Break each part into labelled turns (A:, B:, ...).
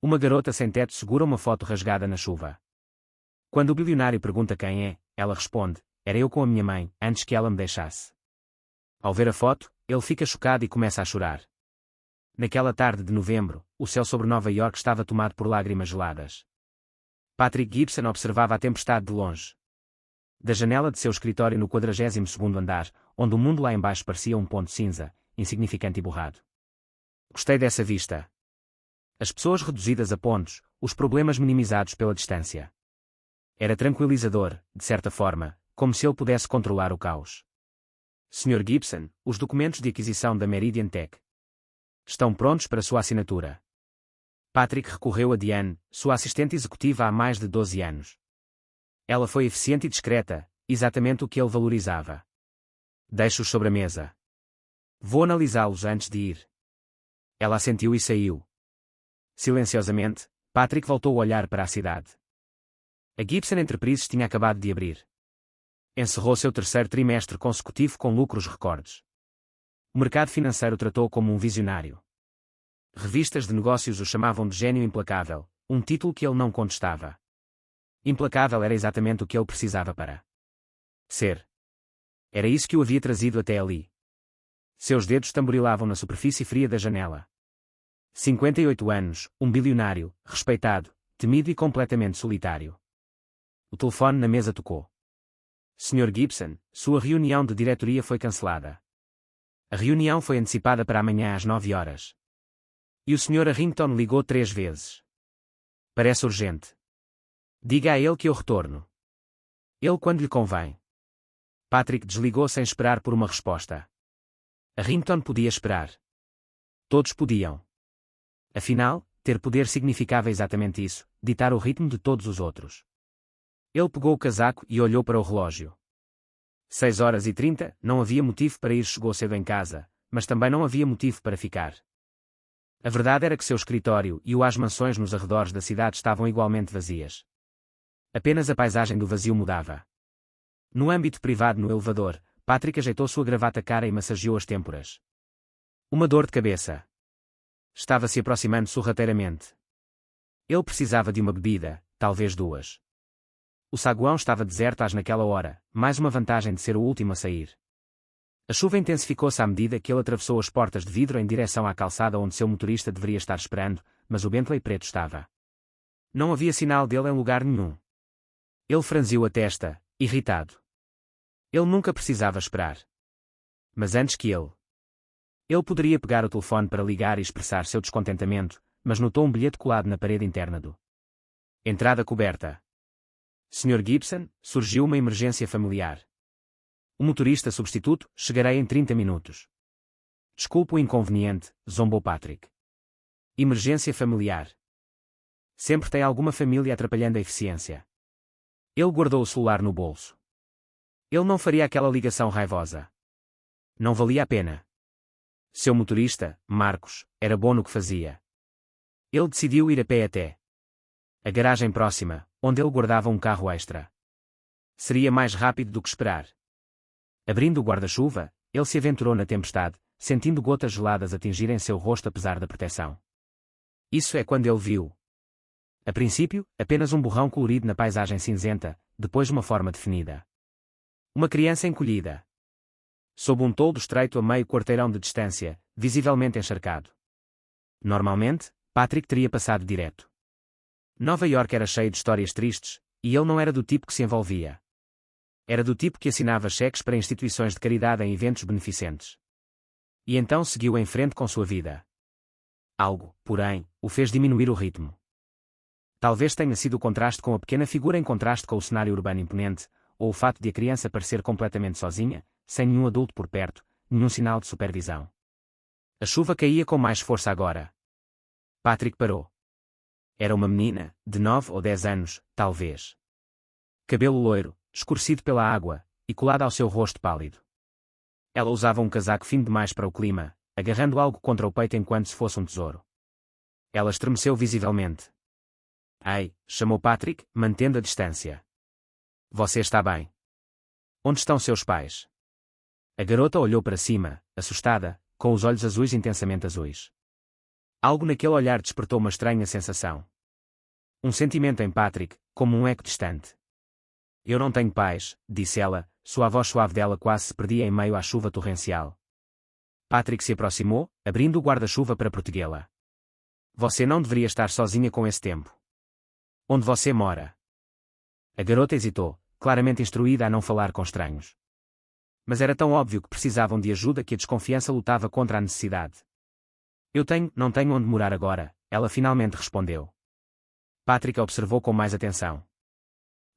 A: Uma garota sem teto segura uma foto rasgada na chuva. Quando o bilionário pergunta quem é, ela responde: era eu com a minha mãe, antes que ela me deixasse. Ao ver a foto, ele fica chocado e começa a chorar. Naquela tarde de novembro, o céu sobre Nova York estava tomado por lágrimas geladas. Patrick Gibson observava a tempestade de longe. Da janela de seu escritório no 42º andar, onde o mundo lá embaixo parecia um ponto cinza, insignificante e borrado. Gostei dessa vista. As pessoas reduzidas a pontos, os problemas minimizados pela distância. Era tranquilizador, de certa forma, como se ele pudesse controlar o caos. Sr. Gibson, os documentos de aquisição da Meridian Tech estão prontos para sua assinatura. Patrick recorreu a Diane, sua assistente executiva há mais de 12 anos. Ela foi eficiente e discreta, exatamente o que ele valorizava. Deixe-os sobre a mesa. Vou analisá-los antes de ir. Ela assentiu e saiu. Silenciosamente, Patrick voltou a olhar para a cidade. A Gibson Enterprises tinha acabado de abrir. Encerrou seu terceiro trimestre consecutivo com lucros recordes. O mercado financeiro o tratou como um visionário. Revistas de negócios o chamavam de gênio implacável, um título que ele não contestava. Implacável era exatamente o que ele precisava para ser. Era isso que o havia trazido até ali. Seus dedos tamborilavam na superfície fria da janela. 58 anos, um bilionário, respeitado, temido e completamente solitário. O telefone na mesa tocou. Sr. Gibson, sua reunião de diretoria foi cancelada. A reunião foi antecipada para amanhã às 9 horas. E o Sr. Arrington ligou 3 vezes. Parece urgente. Diga a ele que eu retorno. Ele quando lhe convém. Patrick desligou sem esperar por uma resposta. Arrington podia esperar. Todos podiam. Afinal, ter poder significava exatamente isso, ditar o ritmo de todos os outros. Ele pegou o casaco e olhou para o relógio. 6h30, não havia motivo para ir. Chegou cedo em casa, mas também não havia motivo para ficar. A verdade era que seu escritório e as mansões nos arredores da cidade estavam igualmente vazias. Apenas a paisagem do vazio mudava. No âmbito privado no elevador, Patrick ajeitou sua gravata cara e massageou as têmporas. Uma dor de cabeça. Estava se aproximando sorrateiramente. Ele precisava de uma bebida, talvez 2. O saguão estava deserto naquela hora, mais uma vantagem de ser o último a sair. A chuva intensificou-se à medida que ele atravessou as portas de vidro em direção à calçada onde seu motorista deveria estar esperando, mas o Bentley preto estava. Não havia sinal dele em lugar nenhum. Ele franziu a testa, irritado. Ele nunca precisava esperar. Mas antes que ele poderia pegar o telefone para ligar e expressar seu descontentamento, mas notou um bilhete colado na parede interna do entrada coberta. Sr. Gibson, surgiu uma emergência familiar. O motorista substituto, chegarei em 30 minutos. Desculpe o inconveniente, zombou Patrick. Emergência familiar. Sempre tem alguma família atrapalhando a eficiência. Ele guardou o celular no bolso. Ele não faria aquela ligação raivosa. Não valia a pena. Seu motorista, Marcos, era bom no que fazia. Ele decidiu ir a pé até a garagem próxima, onde ele guardava um carro extra. Seria mais rápido do que esperar. Abrindo o guarda-chuva, ele se aventurou na tempestade, sentindo gotas geladas atingirem seu rosto apesar da proteção. Isso é quando ele viu. A princípio, apenas um borrão colorido na paisagem cinzenta, depois uma forma definida. Uma criança encolhida. Sob um toldo estreito a meio quarteirão de distância, visivelmente encharcado. Normalmente, Patrick teria passado direto. Nova York era cheio de histórias tristes, e ele não era do tipo que se envolvia. Era do tipo que assinava cheques para instituições de caridade em eventos beneficentes. E então seguiu em frente com sua vida. Algo, porém, o fez diminuir o ritmo. Talvez tenha sido o contraste com a pequena figura em contraste com o cenário urbano imponente, ou o fato de a criança parecer completamente sozinha, sem nenhum adulto por perto, nenhum sinal de supervisão. A chuva caía com mais força agora. Patrick parou. Era uma menina, de 9 ou 10 anos, talvez. Cabelo loiro, escurecido pela água, e colado ao seu rosto pálido. Ela usava um casaco fino demais para o clima, agarrando algo contra o peito enquanto se fosse um tesouro. Ela estremeceu visivelmente. Ei, chamou Patrick, mantendo a distância. Você está bem? Onde estão seus pais? A garota olhou para cima, assustada, com os olhos azuis intensamente azuis. Algo naquele olhar despertou uma estranha sensação. Um sentimento em Patrick, como um eco distante. Eu não tenho pais, disse ela, sua voz suave dela quase se perdia em meio à chuva torrencial. Patrick se aproximou, abrindo o guarda-chuva para protegê-la. Você não deveria estar sozinha com esse tempo. Onde você mora? A garota hesitou, claramente instruída a não falar com estranhos. Mas era tão óbvio que precisavam de ajuda que a desconfiança lutava contra a necessidade. Não tenho onde morar agora, ela finalmente respondeu. Patrick a observou com mais atenção.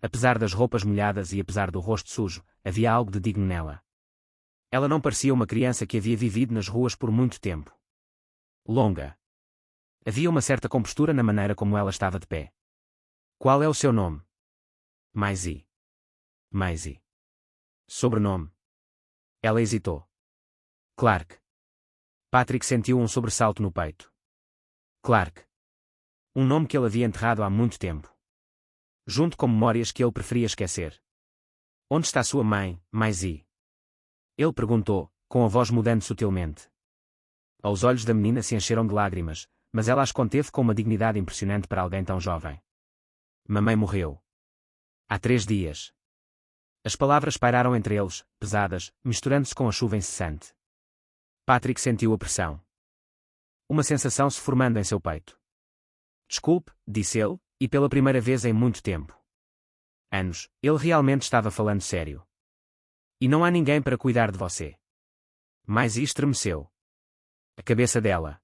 A: Apesar das roupas molhadas e apesar do rosto sujo, havia algo de digno nela. Ela não parecia uma criança que havia vivido nas ruas por muito tempo. Longa. Havia uma certa compostura na maneira como ela estava de pé. Qual é o seu nome? Maisie. Maisie. Sobrenome? Ela hesitou. Clark. Patrick sentiu um sobressalto no peito. Clark. Um nome que ele havia enterrado há muito tempo. Junto com memórias que ele preferia esquecer. Onde está sua mãe, Maisie? Ele perguntou, com a voz mudando sutilmente. Os olhos da menina se encheram de lágrimas, mas ela as conteve com uma dignidade impressionante para alguém tão jovem. Mamãe morreu. Há 3 dias. As palavras pairaram entre eles, pesadas, misturando-se com a chuva incessante. Patrick sentiu a pressão. Uma sensação se formando em seu peito. Desculpe, disse ele, e pela primeira vez em muito tempo. Anos, ele realmente estava falando sério. E não há ninguém para cuidar de você. Maisie estremeceu. A cabeça dela.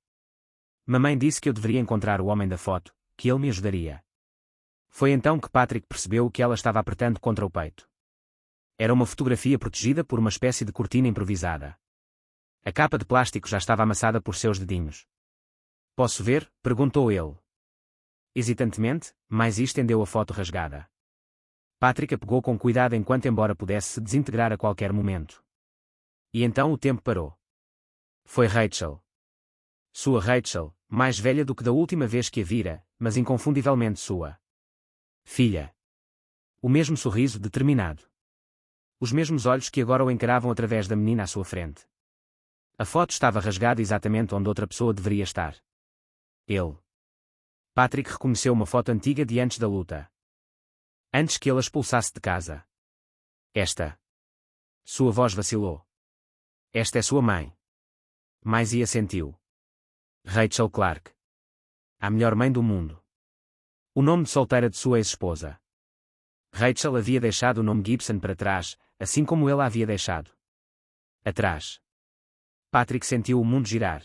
A: Mamãe disse que eu deveria encontrar o homem da foto, que ele me ajudaria. Foi então que Patrick percebeu o que ela estava apertando contra o peito. Era uma fotografia protegida por uma espécie de cortina improvisada. A capa de plástico já estava amassada por seus dedinhos. Posso ver? Perguntou ele. Hesitantemente, Maisie estendeu a foto rasgada. Patrick a pegou com cuidado enquanto embora pudesse se desintegrar a qualquer momento. E então o tempo parou. Foi Rachel. Sua Rachel, mais velha do que da última vez que a vira, mas inconfundivelmente sua filha. O mesmo sorriso determinado. Os mesmos olhos que agora o encaravam através da menina à sua frente. A foto estava rasgada exatamente onde outra pessoa deveria estar. Ele. Patrick reconheceu uma foto antiga de antes da luta. Antes que ele a expulsasse de casa. Esta. Sua voz vacilou. Esta é sua mãe. Maisie assentiu. Rachel Clark. A melhor mãe do mundo. O nome de solteira de sua ex-esposa. Rachel havia deixado o nome Gibson para trás, assim como ele a havia deixado. Atrás. Patrick sentiu o mundo girar.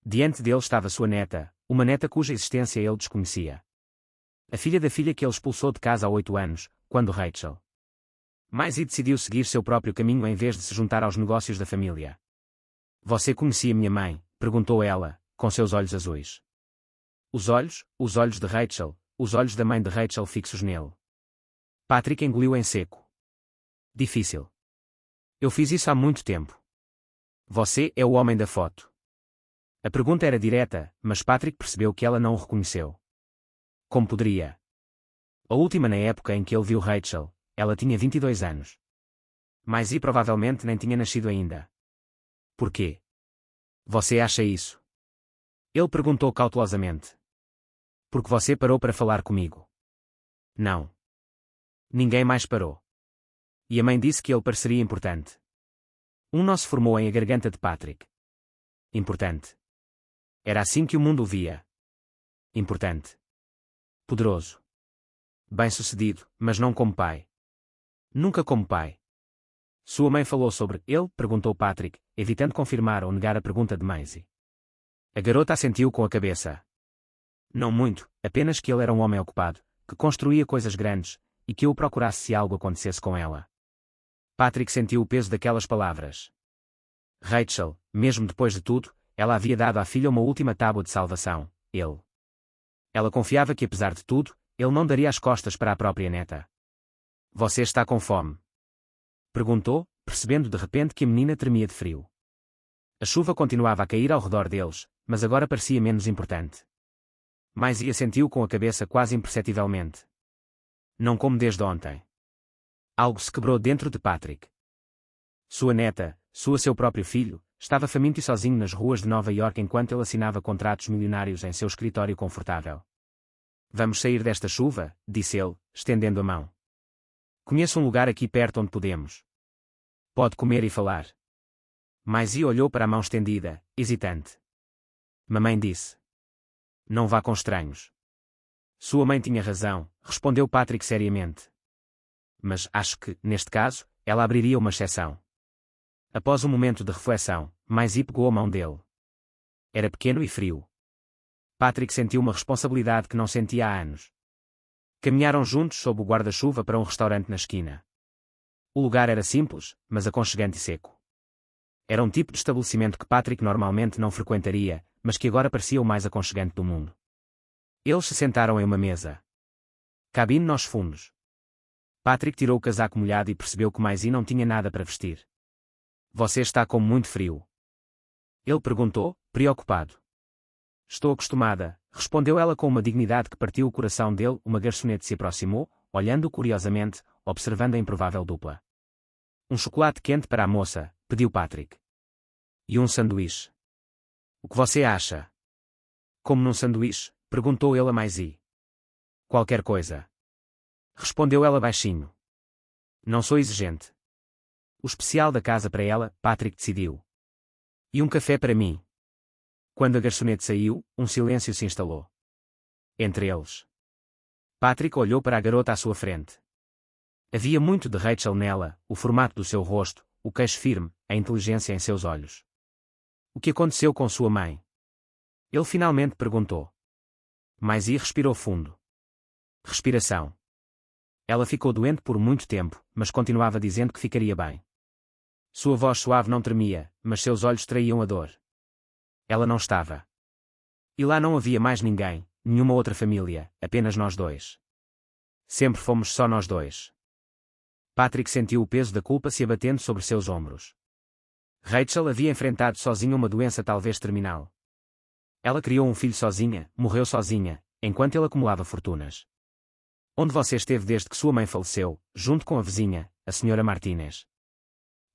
A: Diante dele estava sua neta, uma neta cuja existência ele desconhecia. A filha da filha que ele expulsou de casa há 8 anos, quando Rachel. Maisie decidiu seguir seu próprio caminho em vez de se juntar aos negócios da família. Você conhecia minha mãe? Perguntou ela, com seus olhos azuis. Os olhos de Rachel, os olhos da mãe de Rachel fixos nele. Patrick engoliu em seco. Difícil. Eu fiz isso há muito tempo. Você é o homem da foto. A pergunta era direta, mas Patrick percebeu que ela não o reconheceu. Como poderia? A última na época em que ele viu Rachel, ela tinha 22 anos. Maisie provavelmente nem tinha nascido ainda. Por quê? Você acha isso? Ele perguntou cautelosamente. Porque você parou para falar comigo. Não. Ninguém mais parou. E a mãe disse que ele pareceria importante. Um nó se formou em a garganta de Patrick. Importante. Era assim que o mundo o via. Importante. Poderoso. Bem-sucedido, mas não como pai. Nunca como pai. Sua mãe falou sobre ele? Perguntou Patrick, evitando confirmar ou negar a pergunta de Maisie. A garota assentiu com a cabeça. Não muito, apenas que ele era um homem ocupado, que construía coisas grandes, e que eu o procurasse se algo acontecesse com ela. Patrick sentiu o peso daquelas palavras. Rachel, mesmo depois de tudo, ela havia dado à filha uma última tábua de salvação, ele. Ela confiava que apesar de tudo, ele não daria as costas para a própria neta. Você está com fome? Perguntou, percebendo de repente que a menina tremia de frio. A chuva continuava a cair ao redor deles, mas agora parecia menos importante. Maisie assentiu com a cabeça quase imperceptivelmente. Não como desde ontem. Algo se quebrou dentro de Patrick. Seu próprio filho, estava faminto e sozinho nas ruas de Nova York enquanto ele assinava contratos milionários em seu escritório confortável. Vamos sair desta chuva, disse ele, estendendo a mão. Conheço um lugar aqui perto onde podemos. Pode comer e falar. Maisie olhou para a mão estendida, hesitante. Mamãe disse. Não vá com estranhos. Sua mãe tinha razão, respondeu Patrick seriamente. Mas acho que, neste caso, ela abriria uma exceção. Após um momento de reflexão, Maisie pegou a mão dele. Era pequeno e frio. Patrick sentiu uma responsabilidade que não sentia há anos. Caminharam juntos sob o guarda-chuva para um restaurante na esquina. O lugar era simples, mas aconchegante e seco. Era um tipo de estabelecimento que Patrick normalmente não frequentaria, mas que agora parecia o mais aconchegante do mundo. Eles se sentaram em uma mesa. Cabine nos fundos. Patrick tirou o casaco molhado e percebeu que Maisie não tinha nada para vestir. Você está com muito frio? Ele perguntou, preocupado. Estou acostumada, respondeu ela com uma dignidade que partiu o coração dele. Uma garçonete se aproximou, olhando-o curiosamente, observando a improvável dupla. Um chocolate quente para a moça, pediu Patrick. E um sanduíche. O que você acha? Como num sanduíche? Perguntou ele a Maisie. Qualquer coisa. Respondeu ela baixinho. Não sou exigente. O especial da casa para ela, Patrick decidiu. E um café para mim. Quando a garçonete saiu, um silêncio se instalou. Entre eles. Patrick olhou para a garota à sua frente. Havia muito de Rachel nela, o formato do seu rosto, o queixo firme, a inteligência em seus olhos. O que aconteceu com sua mãe? Ele finalmente perguntou. Maisie respirou fundo. Respiração. Ela ficou doente por muito tempo, mas continuava dizendo que ficaria bem. Sua voz suave não tremia, mas seus olhos traíam a dor. Ela não estava. E lá não havia mais ninguém, nenhuma outra família, apenas nós dois. Sempre fomos só nós dois. Patrick sentiu o peso da culpa se abatendo sobre seus ombros. Rachel havia enfrentado sozinha uma doença talvez terminal. Ela criou um filho sozinha, morreu sozinha, enquanto ele acumulava fortunas. Onde você esteve desde que sua mãe faleceu, junto com a vizinha, a Sra. Martinez?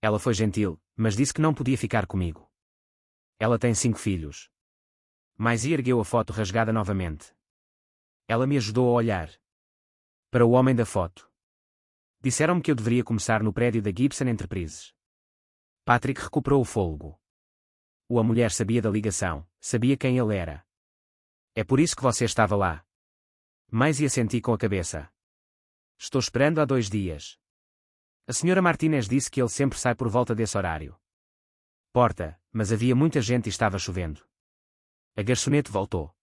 A: Ela foi gentil, mas disse que não podia ficar comigo. Ela tem 5 filhos. Maisie ergueu a foto rasgada novamente. Ela me ajudou a olhar. Para o homem da foto. Disseram-me que eu deveria começar no prédio da Gibson Enterprises. Patrick recuperou o fôlego. A mulher sabia da ligação, sabia quem ele era. É por isso que você estava lá. Maisie assenti com a cabeça. Estou esperando há 2 dias. A Sra. Martinez disse que ele sempre sai por volta desse horário. Porta, mas havia muita gente e estava chovendo. A garçonete voltou.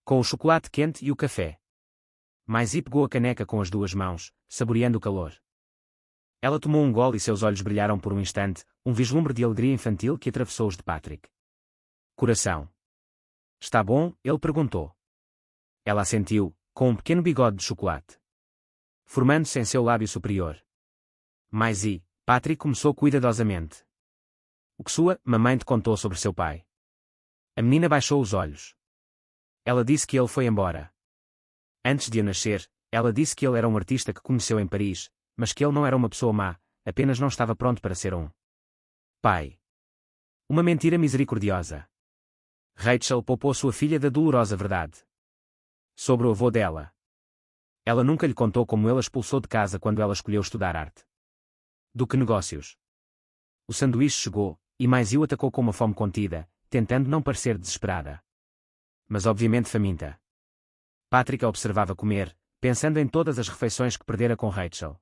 A: Com o chocolate quente e o café. Maisie pegou a caneca com as 2 mãos, saboreando o calor. Ela tomou um gole e seus olhos brilharam por um instante, um vislumbre de alegria infantil que atravessou os de Patrick. Coração. Está bom? Ele perguntou. Ela assentiu, com um pequeno bigode de chocolate. Formando-se em seu lábio superior. Maisie, Patrick começou cuidadosamente. O que sua mamãe te contou sobre seu pai? A menina baixou os olhos. Ela disse que ele foi embora. Antes de eu nascer, ela disse que ele era um artista que conheceu em Paris, mas que ele não era uma pessoa má, apenas não estava pronto para ser um pai. Uma mentira misericordiosa. Rachel poupou sua filha da dolorosa verdade. Sobre o avô dela. Ela nunca lhe contou como ele a expulsou de casa quando ela escolheu estudar arte. Do que negócios. O sanduíche chegou, e Maisie o atacou com uma fome contida, tentando não parecer desesperada. Mas obviamente faminta. Patrick a observava comer, pensando em todas as refeições que perdera com Rachel.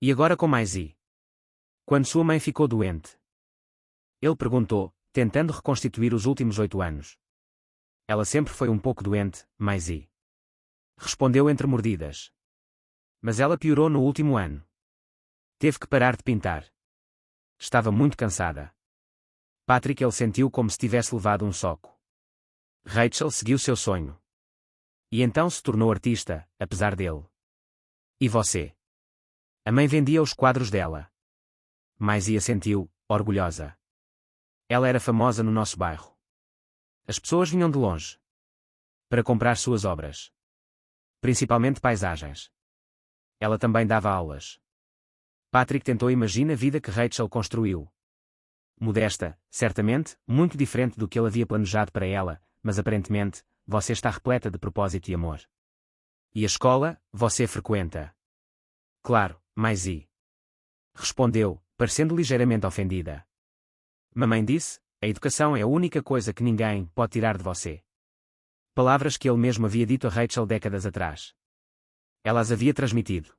A: E agora com Maisie. Quando sua mãe ficou doente? Ele perguntou, tentando reconstituir os últimos 8 anos. Ela sempre foi um pouco doente, Maisie. Respondeu entre mordidas. Mas ela piorou no último ano. Teve que parar de pintar. Estava muito cansada. Patrick ele sentiu como se tivesse levado um soco. Rachel seguiu seu sonho. E então se tornou artista, apesar dele. E você? A mãe vendia os quadros dela. Maisie assentiu, orgulhosa. Ela era famosa no nosso bairro. As pessoas vinham de longe para comprar suas obras. Principalmente paisagens. Ela também dava aulas. Patrick tentou imaginar a vida que Rachel construiu. Modesta, certamente, muito diferente do que ele havia planejado para ela, mas aparentemente, você está repleta de propósito e amor. E a escola, você frequenta? Claro, mas e? Respondeu, parecendo ligeiramente ofendida. Mamãe disse, a educação é a única coisa que ninguém pode tirar de você. Palavras que ele mesmo havia dito a Rachel décadas atrás. Ela as havia transmitido.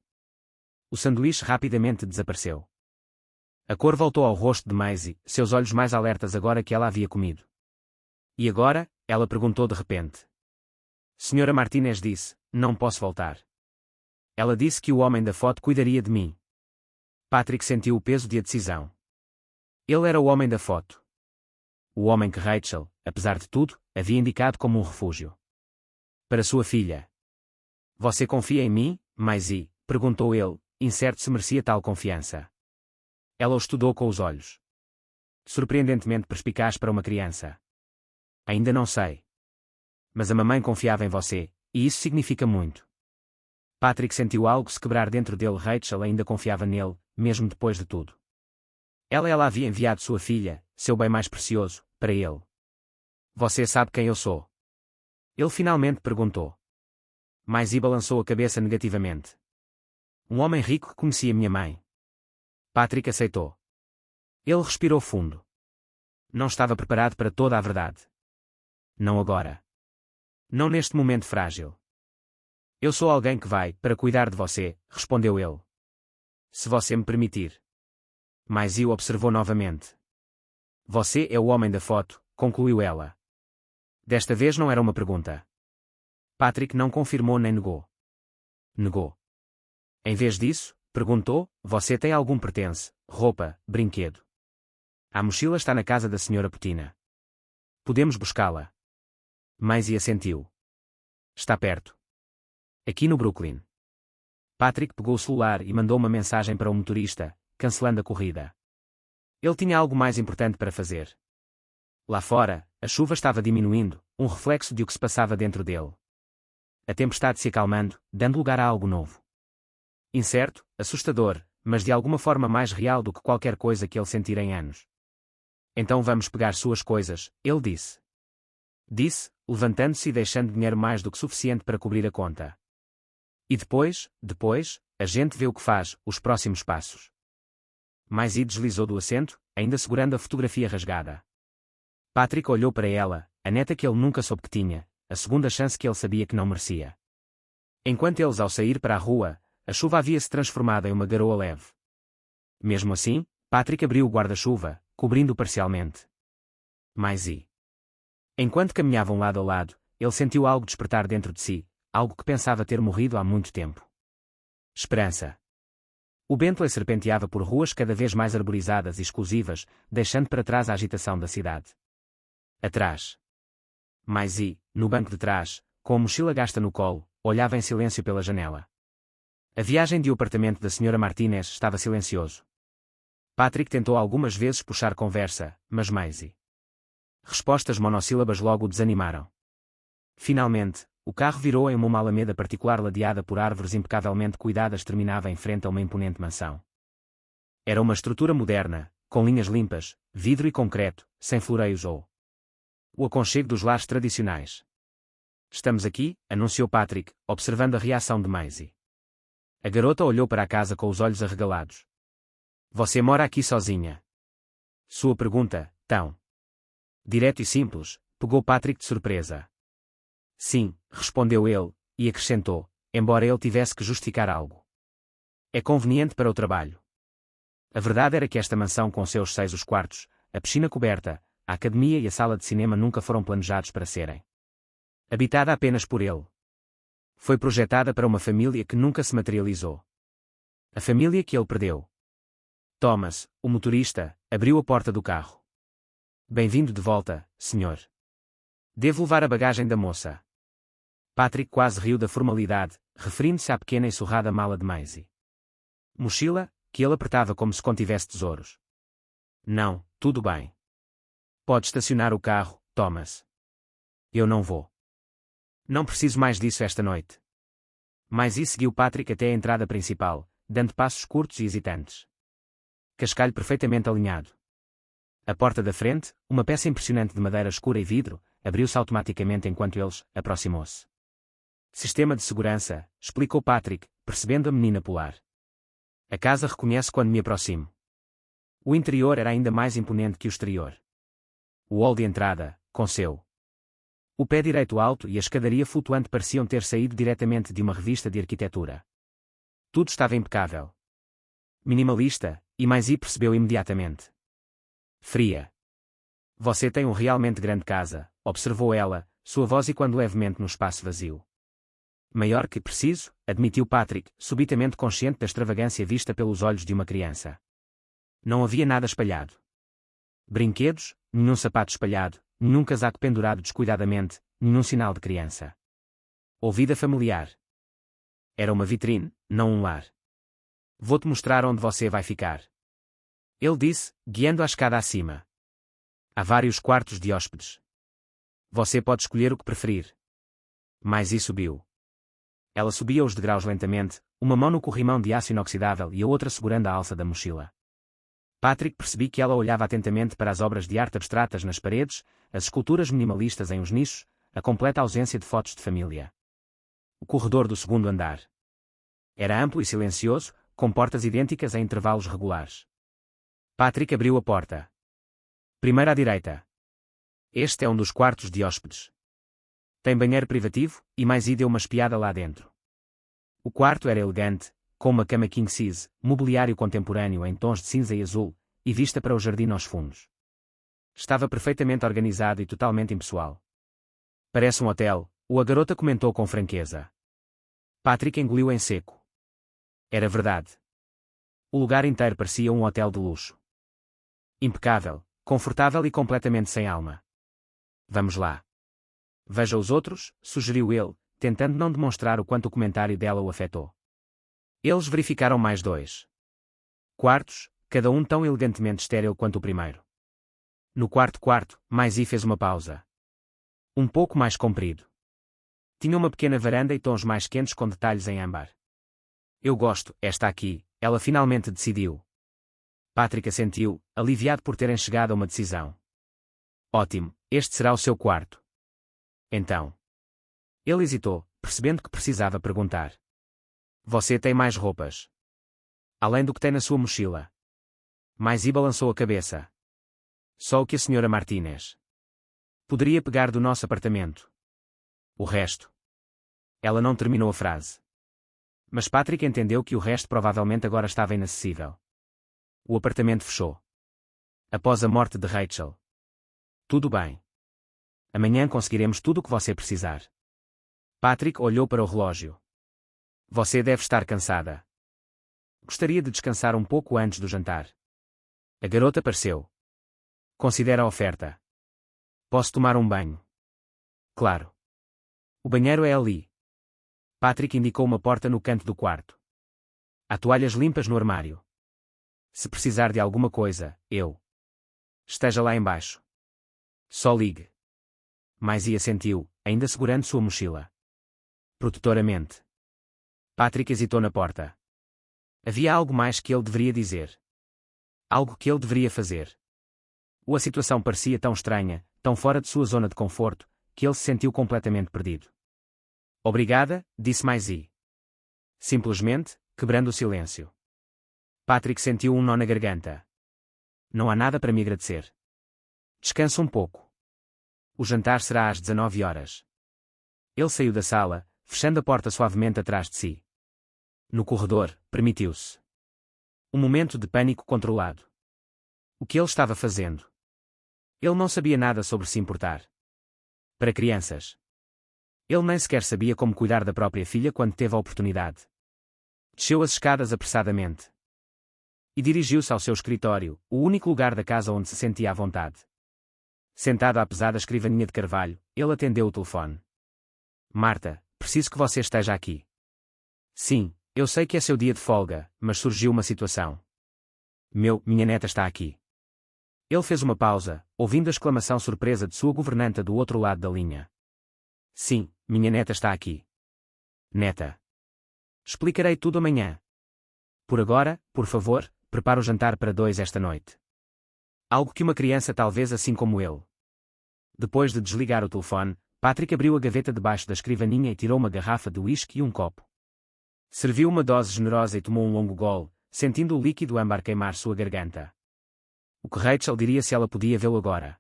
A: O sanduíche rapidamente desapareceu. A cor voltou ao rosto de Maisie, seus olhos mais alertas agora que ela havia comido. E agora? Ela perguntou de repente. Senhora Martinez disse, não posso voltar. Ela disse que o homem da foto cuidaria de mim. Patrick sentiu o peso de a decisão. Ele era o homem da foto. O homem que Rachel, apesar de tudo, havia indicado como um refúgio. Para sua filha. Você confia em mim, Maisie? Perguntou ele, incerto se merecia tal confiança. Ela o estudou com os olhos. Surpreendentemente perspicaz para uma criança. Ainda não sei. Mas a mamãe confiava em você, e isso significa muito. Patrick sentiu algo se quebrar dentro dele. Rachel ainda confiava nele, mesmo depois de tudo. Ela havia enviado sua filha, seu bem mais precioso, para ele. Você sabe quem eu sou? Ele finalmente perguntou. Maisie balançou a cabeça negativamente. Um homem rico que conhecia minha mãe. Patrick aceitou. Ele respirou fundo. Não estava preparado para toda a verdade. Não agora. Não neste momento frágil. Eu sou alguém que vai, para cuidar de você, respondeu ele. Se você me permitir. Maisie o observou novamente. Você é o homem da foto, concluiu ela. Desta vez não era uma pergunta. Patrick não confirmou nem negou. Negou. Em vez disso, perguntou, você tem algum pertence, roupa, brinquedo? A mochila está na casa da senhora Putina. Podemos buscá-la. Maisie assentiu. Está perto. Aqui no Brooklyn. Patrick pegou o celular e mandou uma mensagem para o motorista, cancelando a corrida. Ele tinha algo mais importante para fazer. Lá fora, a chuva estava diminuindo, um reflexo de o que se passava dentro dele. A tempestade se acalmando, dando lugar a algo novo. Incerto, assustador, mas de alguma forma mais real do que qualquer coisa que ele sentira em anos. Então vamos pegar suas coisas, ele disse. Disse, levantando-se e deixando dinheiro mais do que suficiente para cobrir a conta. E depois, a gente vê o que faz, os próximos passos. Maisie deslizou do assento, ainda segurando a fotografia rasgada. Patrick olhou para ela, a neta que ele nunca soube que tinha, a segunda chance que ele sabia que não merecia. Enquanto eles ao sair para a rua, a chuva havia se transformado em uma garoa leve. Mesmo assim, Patrick abriu o guarda-chuva, cobrindo-o parcialmente. Maisie. Enquanto caminhavam lado a lado, ele sentiu algo despertar dentro de si, algo que pensava ter morrido há muito tempo. Esperança. O Bentley serpenteava por ruas cada vez mais arborizadas e exclusivas, deixando para trás a agitação da cidade. Atrás. Maisie, no banco de trás, com a mochila gasta no colo, olhava em silêncio pela janela. A viagem de o apartamento da Sra. Martinez estava silencioso. Patrick tentou algumas vezes puxar conversa, mas Maisie. Respostas monossílabas logo o desanimaram. Finalmente, o carro virou em uma alameda particular ladeada por árvores impecavelmente cuidadas terminava em frente a uma imponente mansão. Era uma estrutura moderna, com linhas limpas, vidro e concreto, sem floreios ou o aconchego dos lares tradicionais. Estamos aqui, anunciou Patrick, observando a reação de Maisie. A garota olhou para a casa com os olhos arregalados. Você mora aqui sozinha? Sua pergunta, tão direto e simples, pegou Patrick de surpresa. Sim, respondeu ele, e acrescentou, embora ele tivesse que justificar algo. É conveniente para o trabalho. A verdade era que esta mansão com seus 6 quartos, a piscina coberta, a academia e a sala de cinema nunca foram planejados para serem habitada apenas por ele. Foi projetada para uma família que nunca se materializou. A família que ele perdeu. Thomas, o motorista, abriu a porta do carro. Bem-vindo de volta, senhor. Devo levar a bagagem da moça. Patrick quase riu da formalidade, referindo-se à pequena e surrada mala de Maisie. Mochila, que ele apertava como se contivesse tesouros. Não, tudo bem. Pode estacionar o carro, Thomas. Eu não vou. Não preciso mais disso esta noite. Maisie seguiu Patrick até a entrada principal, dando passos curtos e hesitantes. Cascalho perfeitamente alinhado. A porta da frente, uma peça impressionante de madeira escura e vidro, abriu-se automaticamente enquanto eles aproximou-se. Sistema de segurança, explicou Patrick, percebendo a menina pular. A casa reconhece quando me aproximo. O interior era ainda mais imponente que o exterior. O hall de entrada, com o pé direito alto e a escadaria flutuante pareciam ter saído diretamente de uma revista de arquitetura. Tudo estava impecável. Minimalista, e Maisie percebeu imediatamente. Fria. Você tem realmente grande casa, observou ela, sua voz ecoando levemente no espaço vazio. Maior que preciso, admitiu Patrick, subitamente consciente da extravagância vista pelos olhos de uma criança. Não havia nada espalhado. Brinquedos, nenhum sapato espalhado, nenhum casaco pendurado descuidadamente, nenhum sinal de criança. Ou vida familiar. Era uma vitrine, não um lar. Vou-te mostrar onde você vai ficar. Ele disse, guiando a escada acima. Há vários quartos de hóspedes. Você pode escolher o que preferir. Maisie subiu. Ela subia os degraus lentamente, uma mão no corrimão de aço inoxidável e a outra segurando a alça da mochila. Patrick percebi que ela olhava atentamente para as obras de arte abstratas nas paredes, as esculturas minimalistas em uns nichos, a completa ausência de fotos de família. O corredor do segundo andar. Era amplo e silencioso, com portas idênticas em intervalos regulares. Patrick abriu a porta. Primeiro à direita. Este é um dos quartos de hóspedes. Tem banheiro privativo, e Maisie deu uma espiada lá dentro. O quarto era elegante, com uma cama king size, mobiliário contemporâneo em tons de cinza e azul, e vista para o jardim aos fundos. Estava perfeitamente organizado e totalmente impessoal. Parece um hotel, a garota comentou com franqueza. Patrick engoliu em seco. Era verdade. O lugar inteiro parecia um hotel de luxo. Impecável, confortável e completamente sem alma. Vamos lá. Veja os outros, sugeriu ele, tentando não demonstrar o quanto o comentário dela o afetou. Eles verificaram mais 2 quartos, cada um tão elegantemente estéril quanto o primeiro. No quarto, Maisie fez uma pausa. Um pouco mais comprido. Tinha uma pequena varanda e tons mais quentes com detalhes em âmbar. Eu gosto, esta aqui, ela finalmente decidiu. Patrick assentiu, aliviado por terem chegado a uma decisão. Ótimo, este será o seu quarto. Então. Ele hesitou, percebendo que precisava perguntar. Você tem mais roupas? Além do que tem na sua mochila. Maisie balançou a cabeça. Só o que a Sra. Martinez poderia pegar do nosso apartamento. O resto. Ela não terminou a frase. Mas Patrick entendeu que o resto provavelmente agora estava inacessível. O apartamento fechou. Após a morte de Rachel. Tudo bem. Amanhã conseguiremos tudo o que você precisar. Patrick olhou para o relógio. Você deve estar cansada. Gostaria de descansar um pouco antes do jantar. A garota apareceu. Considera a oferta. Posso tomar um banho? Claro. O banheiro é ali. Patrick indicou uma porta no canto do quarto. Há toalhas limpas no armário. Se precisar de alguma coisa, esteja lá embaixo. Só ligue. Maisie assentiu, ainda segurando sua mochila. Protetoramente. Patrick hesitou na porta. Havia algo mais que ele deveria dizer. Algo que ele deveria fazer. A situação parecia tão estranha, tão fora de sua zona de conforto, que ele se sentiu completamente perdido. Obrigada, disse Maisie. Simplesmente, quebrando o silêncio. Patrick sentiu um nó na garganta. Não há nada para me agradecer. Descansa um pouco. O jantar será às 19 horas. Ele saiu da sala, fechando a porta suavemente atrás de si. No corredor, permitiu-se um momento de pânico controlado. O que ele estava fazendo? Ele não sabia nada sobre se importar. Para crianças. Ele nem sequer sabia como cuidar da própria filha quando teve a oportunidade. Desceu as escadas apressadamente. E dirigiu-se ao seu escritório, o único lugar da casa onde se sentia à vontade. Sentado à pesada escrivaninha de carvalho, ele atendeu o telefone. Marta, preciso que você esteja aqui. Sim, eu sei que é seu dia de folga, mas surgiu uma situação. Minha neta está aqui. Ele fez uma pausa, ouvindo a exclamação surpresa de sua governanta do outro lado da linha. Sim, minha neta está aqui. Neta. Explicarei tudo amanhã. Por agora, por favor, prepare o jantar para 2 esta noite. Algo que uma criança talvez assim como ele. Depois de desligar o telefone, Patrick abriu a gaveta debaixo da escrivaninha e tirou uma garrafa de uísque e um copo. Serviu uma dose generosa e tomou um longo gole, sentindo o líquido âmbar queimar sua garganta. O que Rachel diria se ela podia vê-lo agora?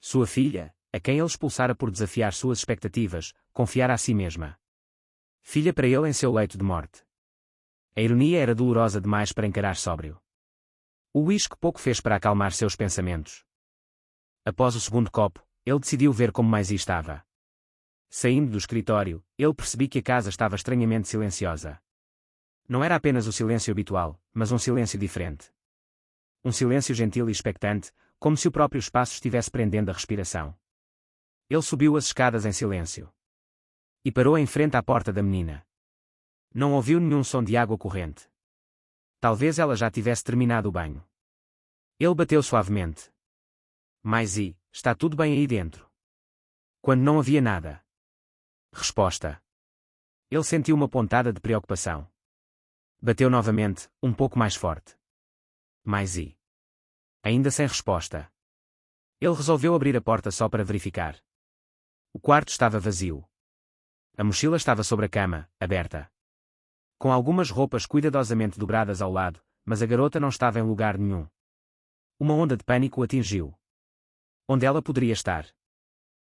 A: Sua filha, a quem ele expulsara por desafiar suas expectativas, confiara a si mesma. Filha para ele em seu leito de morte. A ironia era dolorosa demais para encarar sóbrio. O uísque pouco fez para acalmar seus pensamentos. Após o segundo copo, ele decidiu ver como Maisie estava. Saindo do escritório, ele percebeu que a casa estava estranhamente silenciosa. Não era apenas o silêncio habitual, mas um silêncio diferente. Um silêncio gentil e expectante, como se o próprio espaço estivesse prendendo a respiração. Ele subiu as escadas em silêncio. E parou em frente à porta da menina. Não ouviu nenhum som de água corrente. Talvez ela já tivesse terminado o banho. Ele bateu suavemente. Maisie, está tudo bem aí dentro? Quando não havia nada. Resposta. Ele sentiu uma pontada de preocupação. Bateu novamente, um pouco mais forte. Maisie. Ainda sem resposta. Ele resolveu abrir a porta só para verificar. O quarto estava vazio. A mochila estava sobre a cama, aberta. Com algumas roupas cuidadosamente dobradas ao lado, mas a garota não estava em lugar nenhum. Uma onda de pânico o atingiu. Onde ela poderia estar?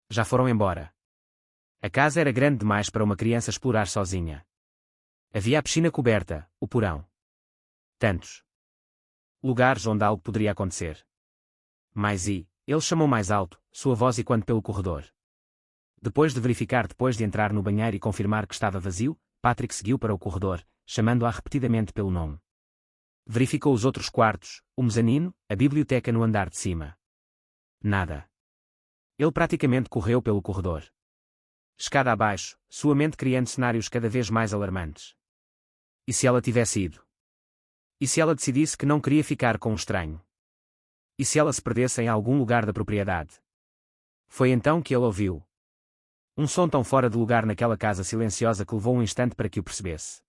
A: Já foram embora. A casa era grande demais para uma criança explorar sozinha. Havia a piscina coberta, o porão. Tantos lugares onde algo poderia acontecer. Maisie, ele chamou mais alto, sua voz ecoando pelo corredor. Depois de entrar no banheiro e confirmar que estava vazio, Patrick seguiu para o corredor, chamando-a repetidamente pelo nome. Verificou os outros quartos, o mezanino, a biblioteca no andar de cima. Nada. Ele praticamente correu pelo corredor. Escada abaixo, sua mente criando cenários cada vez mais alarmantes. E se ela tivesse ido? E se ela decidisse que não queria ficar com um estranho? E se ela se perdesse em algum lugar da propriedade? Foi então que ele ouviu. Um som tão fora de lugar naquela casa silenciosa que levou um instante para que o percebesse.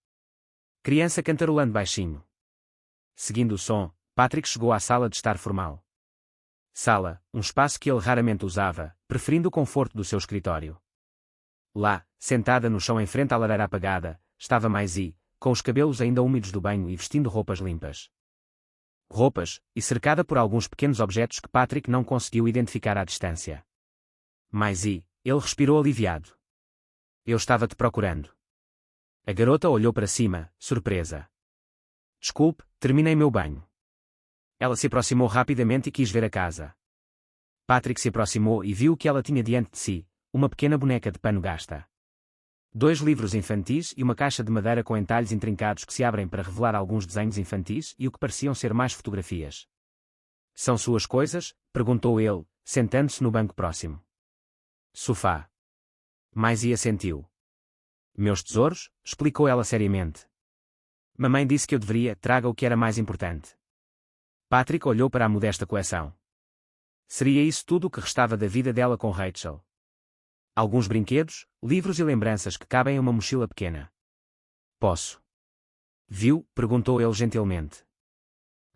A: Criança cantarolando baixinho. Seguindo o som, Patrick chegou à sala de estar formal. Sala, um espaço que ele raramente usava, preferindo o conforto do seu escritório. Lá, sentada no chão em frente à lareira apagada, estava Maisie, com os cabelos ainda úmidos do banho e vestindo roupas limpas. Roupas, e cercada por alguns pequenos objetos que Patrick não conseguiu identificar à distância. Maisie, ele respirou aliviado. Eu estava te procurando. A garota olhou para cima, surpresa. Desculpe, terminei meu banho. Ela se aproximou rapidamente e quis ver a casa. Patrick se aproximou e viu o que ela tinha diante de si, uma pequena boneca de pano gasta. 2 livros infantis e uma caixa de madeira com entalhes intrincados que se abrem para revelar alguns desenhos infantis e o que pareciam ser mais fotografias. São suas coisas? Perguntou ele, sentando-se no banco próximo. Sofá. Maisie assentiu. Meus tesouros? Explicou ela seriamente. Mamãe disse que eu deveria, traga o que era mais importante. Patrick olhou para a modesta coleção. Seria isso tudo o que restava da vida dela com Rachel? Alguns brinquedos, livros e lembranças que cabem em uma mochila pequena. Posso? Viu? Perguntou ele gentilmente.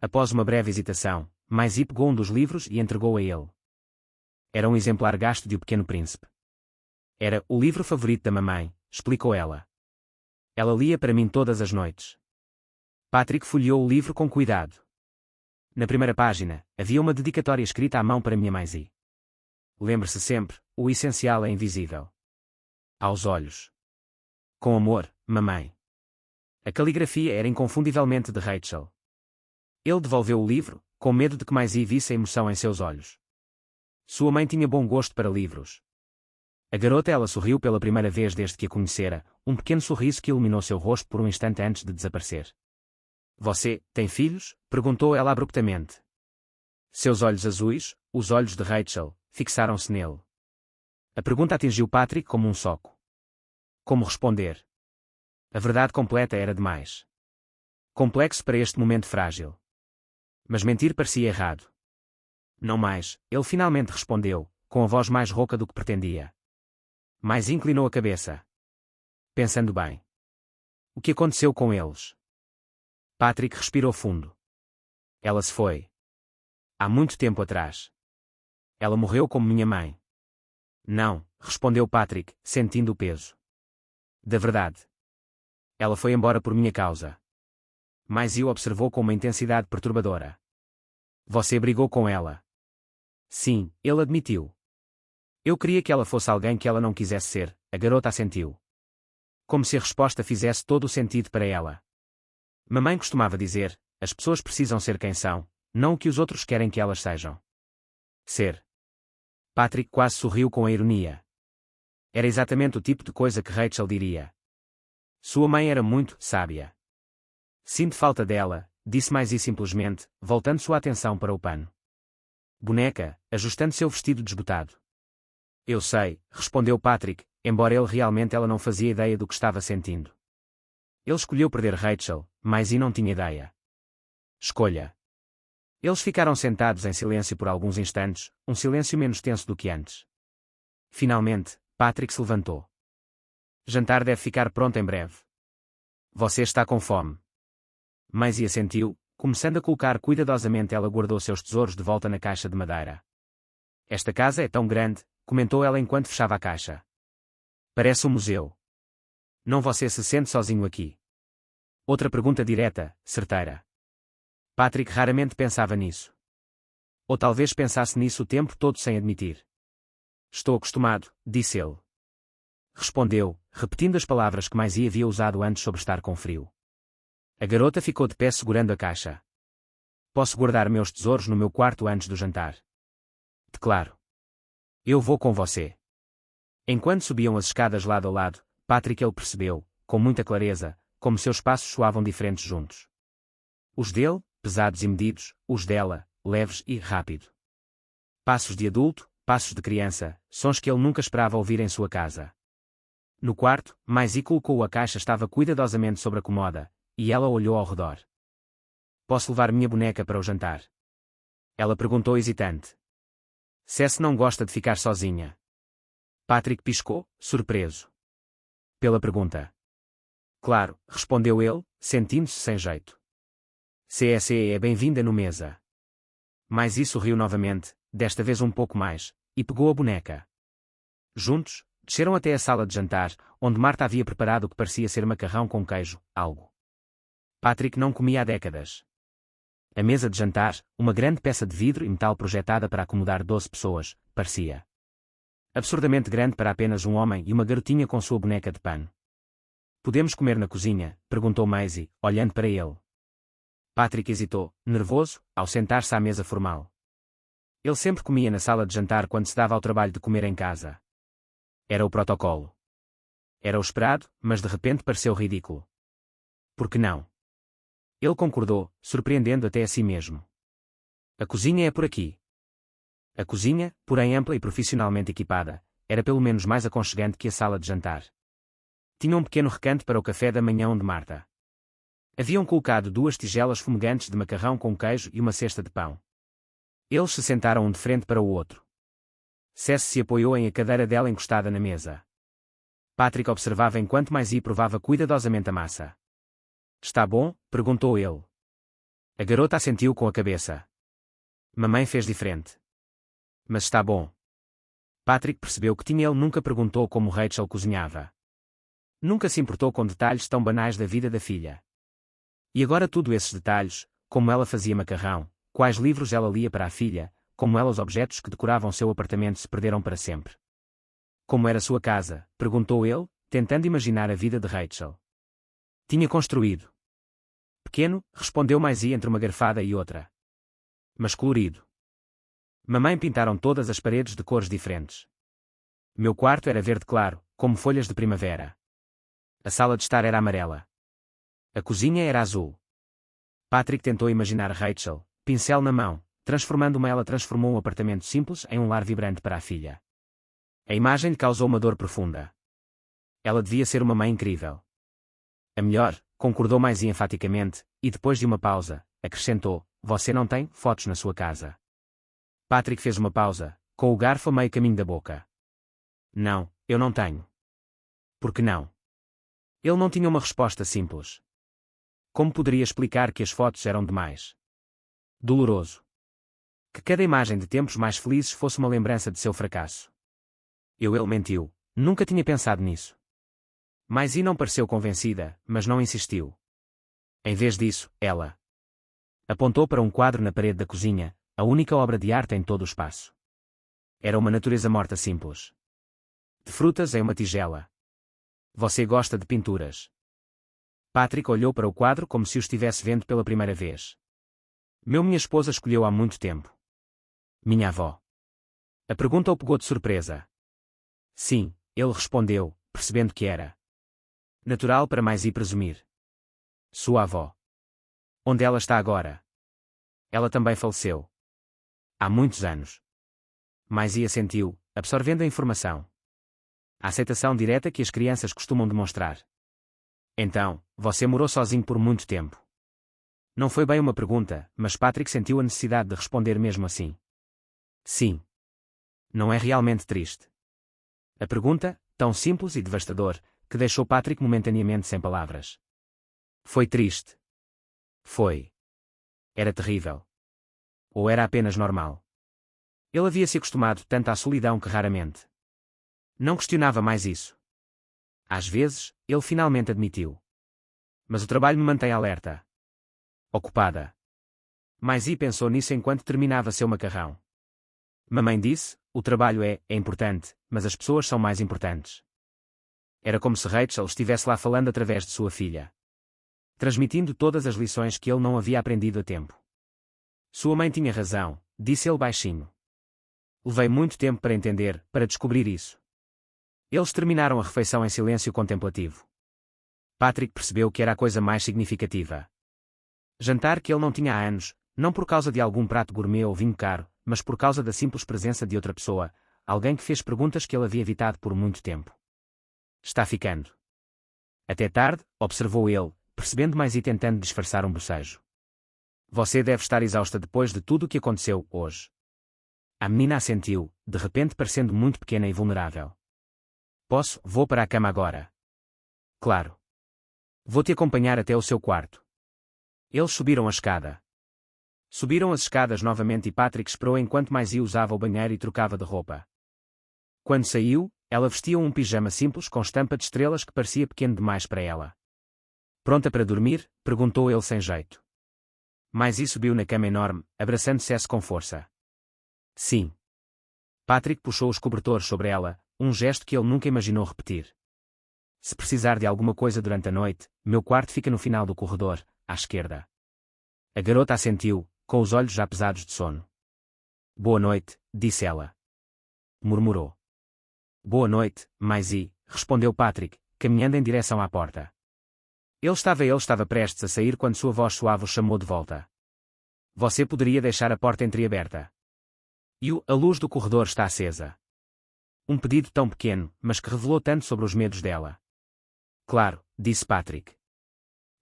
A: Após uma breve hesitação, Maisie pegou um dos livros e entregou a ele. Era um exemplar gasto de O Pequeno Príncipe. Era o livro favorito da mamãe, explicou ela. Ela lia para mim todas as noites. Patrick folheou o livro com cuidado. Na primeira página, havia uma dedicatória escrita à mão para minha Maisie. Lembre-se sempre, o essencial é invisível. Aos olhos. Com amor, mamãe. A caligrafia era inconfundivelmente de Rachel. Ele devolveu o livro, com medo de que Maisie visse a emoção em seus olhos. Sua mãe tinha bom gosto para livros. A garota ela sorriu pela primeira vez desde que a conhecera, um pequeno sorriso que iluminou seu rosto por um instante antes de desaparecer. Você, tem filhos? Perguntou ela abruptamente. Seus olhos azuis, os olhos de Rachel, fixaram-se nele. A pergunta atingiu Patrick como um soco. Como responder? A verdade completa era demais. Complexo para este momento frágil. Mas mentir parecia errado. Não mais, ele finalmente respondeu, com a voz mais rouca do que pretendia. Mas inclinou a cabeça. Pensando bem. O que aconteceu com eles? Patrick respirou fundo. Ela se foi. Há muito tempo atrás. Ela morreu como minha mãe. Não, respondeu Patrick, sentindo o peso. Da verdade. Ela foi embora por minha causa. Maisie o observou com uma intensidade perturbadora. Você brigou com ela? Sim, ele admitiu. Eu queria que ela fosse alguém que ela não quisesse ser, a garota assentiu. Como se a resposta fizesse todo o sentido para ela. Mamãe costumava dizer, as pessoas precisam ser quem são, não o que os outros querem que elas sejam. Ser. Patrick quase sorriu com a ironia. Era exatamente o tipo de coisa que Rachel diria. Sua mãe era muito sábia. Sinto falta dela, disse Maisie simplesmente, voltando sua atenção para o pano. Boneca, ajustando seu vestido desbotado. Eu sei, respondeu Patrick, embora ele realmente ela não fazia ideia do que estava sentindo. Ele escolheu perder Rachel, Maisie não tinha ideia. Escolha. Eles ficaram sentados em silêncio por alguns instantes, um silêncio menos tenso do que antes. Finalmente, Patrick se levantou. Jantar deve ficar pronto em breve. Você está com fome. Maisie assentiu, começando a colocar cuidadosamente ela guardou seus tesouros de volta na caixa de madeira. Esta casa é tão grande, comentou ela enquanto fechava a caixa. Parece um museu. Não você se sente sozinho aqui? Outra pergunta direta, certeira. Patrick raramente pensava nisso. Ou talvez pensasse nisso o tempo todo sem admitir. Estou acostumado, disse ele. Respondeu, repetindo as palavras que Maisie havia usado antes sobre estar com frio. A garota ficou de pé segurando a caixa. Posso guardar meus tesouros no meu quarto antes do jantar? Claro. Eu vou com você. Enquanto subiam as escadas lado a lado, Patrick ele percebeu, com muita clareza, como seus passos soavam diferentes juntos. Os dele, pesados e medidos, os dela, leves e rápido. Passos de adulto, passos de criança, sons que ele nunca esperava ouvir em sua casa. No quarto, Maisie colocou a caixa estava cuidadosamente sobre a comoda, e ela olhou ao redor. Posso levar minha boneca para o jantar? Ela perguntou hesitante. Cess não gosta de ficar sozinha. Patrick piscou, surpreso. Pela pergunta. Claro, respondeu ele, sentindo-se sem jeito. CSE é bem-vinda no mesa. Maisie sorriu novamente, desta vez um pouco mais, e pegou a boneca. Juntos, desceram até a sala de jantar, onde Marta havia preparado o que parecia ser macarrão com queijo, algo. Patrick não comia há décadas. A mesa de jantar, uma grande peça de vidro e metal projetada para acomodar 12 pessoas, parecia absurdamente grande para apenas um homem e uma garotinha com sua boneca de pano. Podemos comer na cozinha? Perguntou Maisie, olhando para ele. Patrick hesitou, nervoso, ao sentar-se à mesa formal. Ele sempre comia na sala de jantar quando se dava ao trabalho de comer em casa. Era o protocolo. Era o esperado, mas de repente pareceu ridículo. Por que não? Ele concordou, surpreendendo até a si mesmo. A cozinha é por aqui. A cozinha, porém ampla e profissionalmente equipada, era pelo menos mais aconchegante que a sala de jantar. Tinha um pequeno recanto para o café da manhã onde Marta. Haviam colocado 2 tigelas fumegantes de macarrão com queijo e uma cesta de pão. Eles se sentaram um de frente para o outro. Cess se apoiou em a cadeira dela encostada na mesa. Patrick observava enquanto Maisie provava cuidadosamente a massa. Está bom? Perguntou ele. A garota assentiu com a cabeça. Mamãe fez diferente. Mas está bom. Patrick percebeu que ele nunca perguntou como Rachel cozinhava. Nunca se importou com detalhes tão banais da vida da filha. E agora tudo esses detalhes, como ela fazia macarrão, quais livros ela lia para a filha, como ela os objetos que decoravam seu apartamento se perderam para sempre. Como era sua casa? Perguntou ele, tentando imaginar a vida de Rachel. Tinha construído. Pequeno, respondeu Maisie entre uma garfada e outra. Mas colorido. Mamãe pintaram todas as paredes de cores diferentes. Meu quarto era verde claro, como folhas de primavera. A sala de estar era amarela. A cozinha era azul. Patrick tentou imaginar Rachel, pincel na mão, ela transformou um apartamento simples em um lar vibrante para a filha. A imagem lhe causou uma dor profunda. Ela devia ser uma mãe incrível. A melhor, concordou Maisie enfaticamente, e depois de uma pausa, acrescentou, você não tem fotos na sua casa. Patrick fez uma pausa, com o garfo a meio caminho da boca. Não, eu não tenho. Por que não? Ele não tinha uma resposta simples. Como poderia explicar que as fotos eram demais? Doloroso. Que cada imagem de tempos mais felizes fosse uma lembrança de seu fracasso. Ele mentiu. Nunca tinha pensado nisso. Maisie não pareceu convencida, mas não insistiu. Em vez disso, ela apontou para um quadro na parede da cozinha, a única obra de arte em todo o espaço. Era uma natureza morta simples. De frutas em uma tigela. Você gosta de pinturas? Patrick olhou para o quadro como se o estivesse vendo pela primeira vez. Minha esposa escolheu há muito tempo. Minha avó. A pergunta o pegou de surpresa. Sim, ele respondeu, percebendo que era natural para Maisie presumir. Sua avó. Onde ela está agora? Ela também faleceu. Há muitos anos. Maisie assentiu, absorvendo a informação. A aceitação direta que as crianças costumam demonstrar. Então, você morou sozinho por muito tempo. Não foi bem uma pergunta, mas Patrick sentiu a necessidade de responder mesmo assim. Sim. Não é realmente triste. A pergunta, tão simples e devastador, que deixou Patrick momentaneamente sem palavras. Foi triste. Foi. Era terrível. Ou era apenas normal? Ele havia se acostumado tanto à solidão que raramente não questionava mais isso. Às vezes, ele finalmente admitiu. Mas o trabalho me mantém alerta. Ocupada. Maisie pensou nisso enquanto terminava seu macarrão. Mamãe disse, o trabalho é importante, mas as pessoas são mais importantes. Era como se Rachel estivesse lá falando através de sua filha. Transmitindo todas as lições que ele não havia aprendido a tempo. Sua mãe tinha razão, disse ele baixinho. Levei muito tempo para entender, para descobrir isso. Eles terminaram a refeição em silêncio contemplativo. Patrick percebeu que era a coisa mais significativa. Jantar que ele não tinha há anos, não por causa de algum prato gourmet ou vinho caro, mas por causa da simples presença de outra pessoa, alguém que fez perguntas que ele havia evitado por muito tempo. Está ficando. Até tarde, observou ele, percebendo mais e tentando disfarçar um bocejo. Você deve estar exausta depois de tudo o que aconteceu hoje. A menina assentiu, de repente parecendo muito pequena e vulnerável. Vou para a cama agora. Claro. Vou te acompanhar até o seu quarto. Eles subiram a escada. Subiram as escadas novamente e Patrick esperou enquanto Maisie usava o banheiro e trocava de roupa. Quando saiu, ela vestia um pijama simples com estampa de estrelas que parecia pequeno demais para ela. Pronta para dormir? Perguntou ele sem jeito. Maisie subiu na cama enorme, abraçando Cess com força. Sim. Patrick puxou os cobertores sobre ela, um gesto que ele nunca imaginou repetir. Se precisar de alguma coisa durante a noite, meu quarto fica no final do corredor, à esquerda. A garota assentiu, com os olhos já pesados de sono. Boa noite, disse ela. Murmurou. Boa noite, Maisie, respondeu Patrick, caminhando em direção à porta. Ele estava prestes a sair quando sua voz suave o chamou de volta. Você poderia deixar a porta entreaberta. A luz do corredor está acesa. Um pedido tão pequeno, mas que revelou tanto sobre os medos dela. Claro, disse Patrick.